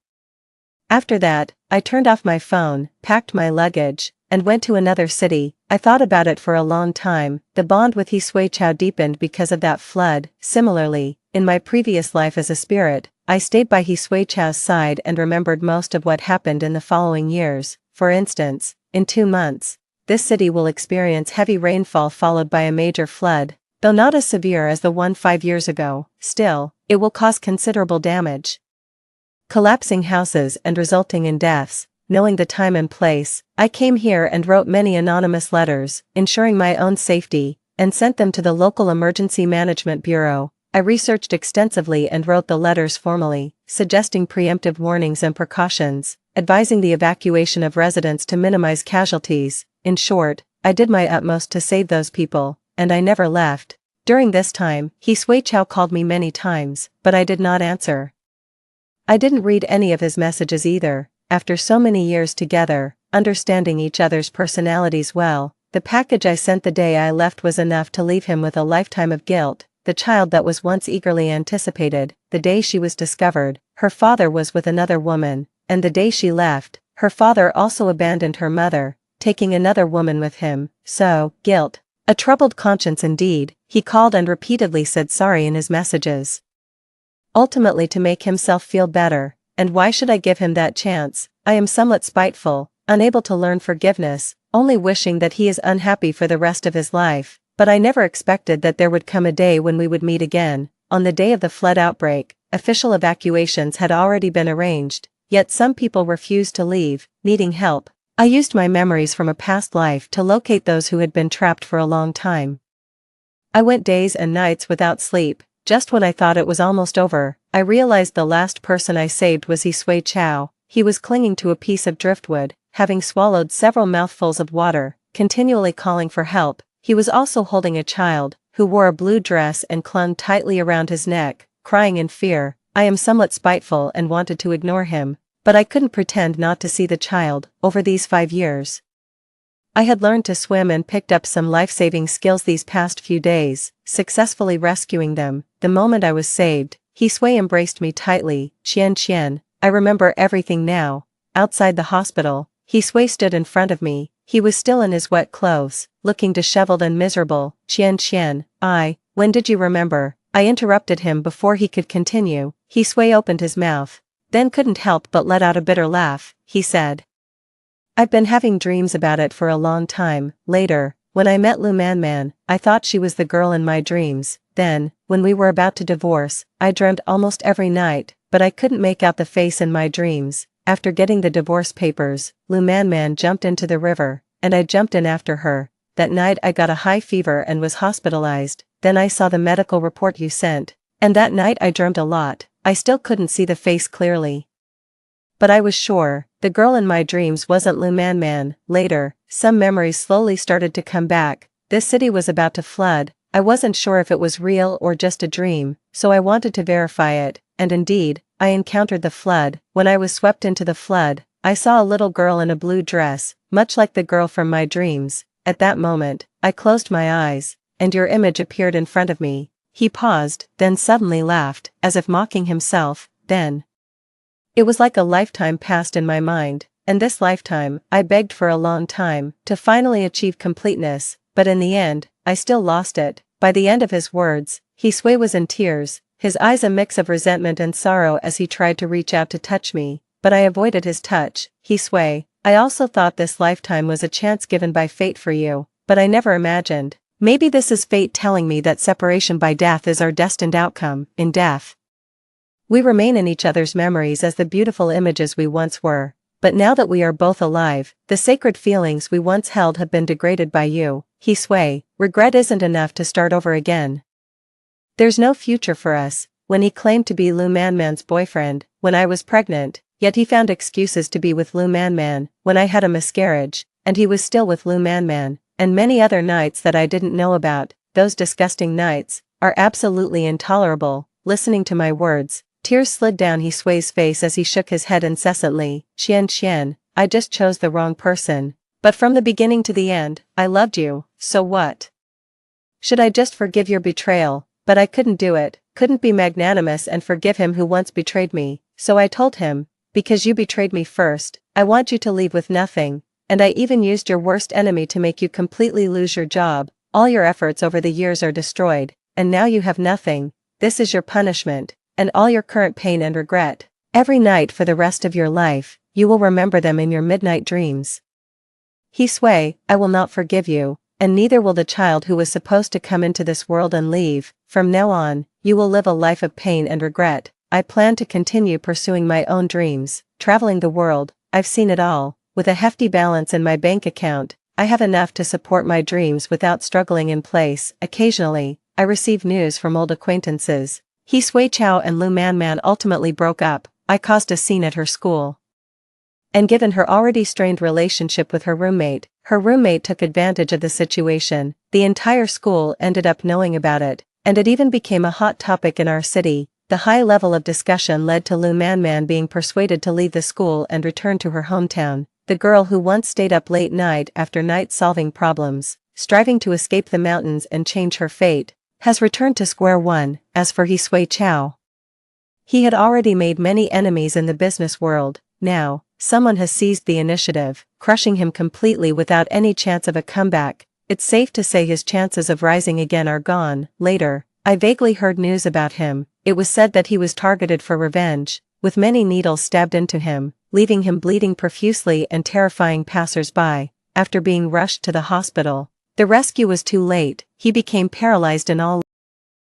After that, I turned off my phone, packed my luggage, and went to another city. I thought about it for a long time. The bond with Yisui Chow deepened because of that flood. Similarly, in my previous life as a spirit, I stayed by Yisui Chow's side and remembered most of what happened in the following years. For instance, in 2 months, this city will experience heavy rainfall followed by a major flood. Though not as severe as the one 5 years ago, still, it will cause considerable damage. Collapsing houses and resulting in deaths. Knowing the time and place, I came here and wrote many anonymous letters, ensuring my own safety, and sent them to the local emergency management bureau. I researched extensively and wrote the letters formally, suggesting preemptive warnings and precautions, advising the evacuation of residents to minimize casualties. In short, I did my utmost to save those people, and I never left. During this time, Yisui Chow called me many times, but I did not answer. I didn't read any of his messages either. After so many years together, understanding each other's personalities well, the package I sent the day I left was enough to leave him with a lifetime of guilt. The child that was once eagerly anticipated, the day she was discovered, her father was with another woman, and the day she left, her father also abandoned her mother, taking another woman with him. So, guilt. A troubled conscience indeed. He called and repeatedly said sorry in his messages, ultimately to make himself feel better. And why should I give him that chance? I am somewhat spiteful, unable to learn forgiveness, only wishing that he is unhappy for the rest of his life. But I never expected that there would come a day when we would meet again. On the day of the flood outbreak, official evacuations had already been arranged, yet some people refused to leave, needing help. I used my memories from a past life to locate those who had been trapped for a long time. I went days and nights without sleep. Just when I thought it was almost over, I realized the last person I saved was Yisui Chow. He was clinging to a piece of driftwood, having swallowed several mouthfuls of water, continually calling for help. He was also holding a child, who wore a blue dress and clung tightly around his neck, crying in fear. I am somewhat spiteful and wanted to ignore him, but I couldn't pretend not to see the child. Over these 5 years, I had learned to swim and picked up some life-saving skills these past few days, successfully rescuing them. The moment I was saved, Yisui embraced me tightly. Qian, I remember everything now. Outside the hospital, Yisui stood in front of me. He was still in his wet clothes, looking disheveled and miserable. Qian, when did you remember? I interrupted him before he could continue. Yisui opened his mouth, then couldn't help but let out a bitter laugh. He said, "I've been having dreams about it for a long time." Later, when I met Lu Man, I thought she was the girl in my dreams. Then, when we were about to divorce, I dreamt almost every night, but I couldn't make out the face in my dreams. After getting the divorce papers, Lu Man jumped into the river, and I jumped in after her. That night I got a high fever and was hospitalized. Then I saw the medical report you sent, and that night I dreamt a lot. I still couldn't see the face clearly, but I was sure the girl in my dreams wasn't Lu Man. Later, some memories slowly started to come back. This city was about to flood. I wasn't sure if it was real or just a dream, so I wanted to verify it, and indeed, I encountered the flood. When I was swept into the flood, I saw a little girl in a blue dress, much like the girl from my dreams. At that moment, I closed my eyes, and your image appeared in front of me. He paused, then suddenly laughed, as if mocking himself. Then it was like a lifetime passed in my mind, and this lifetime, I begged for a long time, to finally achieve completeness, but in the end, I still lost it. By the end of his words, Hisui was in tears, his eyes a mix of resentment and sorrow as he tried to reach out to touch me, but I avoided his touch. Hisui, I also thought this lifetime was a chance given by fate for you, but I never imagined. Maybe this is fate telling me that separation by death is our destined outcome. In death, we remain in each other's memories as the beautiful images we once were, but now that we are both alive, the sacred feelings we once held have been degraded by you. Hisui, regret isn't enough to start over again. There's no future for us. When he claimed to be Lu Manman's boyfriend, when I was pregnant, yet he found excuses to be with Lu Manman, when I had a miscarriage, and he was still with Lu Manman, and many other nights that I didn't know about. Those disgusting nights are absolutely intolerable. Listening to my words, tears slid down Hisui's face as he shook his head incessantly. Xian, I just chose the wrong person. But from the beginning to the end, I loved you, so what? Should I just forgive your betrayal? But I couldn't do it, couldn't be magnanimous and forgive him who once betrayed me, so I told him, because you betrayed me first, I want you to leave with nothing, and I even used your worst enemy to make you completely lose your job. All your efforts over the years are destroyed, and now you have nothing. This is your punishment, and all your current pain and regret. Every night for the rest of your life, you will remember them in your midnight dreams. Hisui, I will not forgive you, and neither will the child who was supposed to come into this world and leave. From now on, you will live a life of pain and regret. I plan to continue pursuing my own dreams, traveling the world. I've seen it all. With a hefty balance in my bank account, I have enough to support my dreams without struggling in place. Occasionally, I receive news from old acquaintances. Hisui Chao and Lu Manman ultimately broke up. I caused a scene at her school. And given her already strained relationship with her roommate took advantage of the situation. The entire school ended up knowing about it, and it even became a hot topic in our city. The high level of discussion led to Lu Manman being persuaded to leave the school and return to her hometown. The girl who once stayed up late night after night solving problems, striving to escape the mountains and change her fate, has returned to square one. As for Hisui Chao, he had already made many enemies in the business world. Now, someone has seized the initiative, crushing him completely without any chance of a comeback. It's safe to say his chances of rising again are gone. Later, I vaguely heard news about him. It was said that he was targeted for revenge, with many needles stabbed into him, leaving him bleeding profusely and terrifying passers-by. After being rushed to the hospital, the rescue was too late. He became paralyzed in all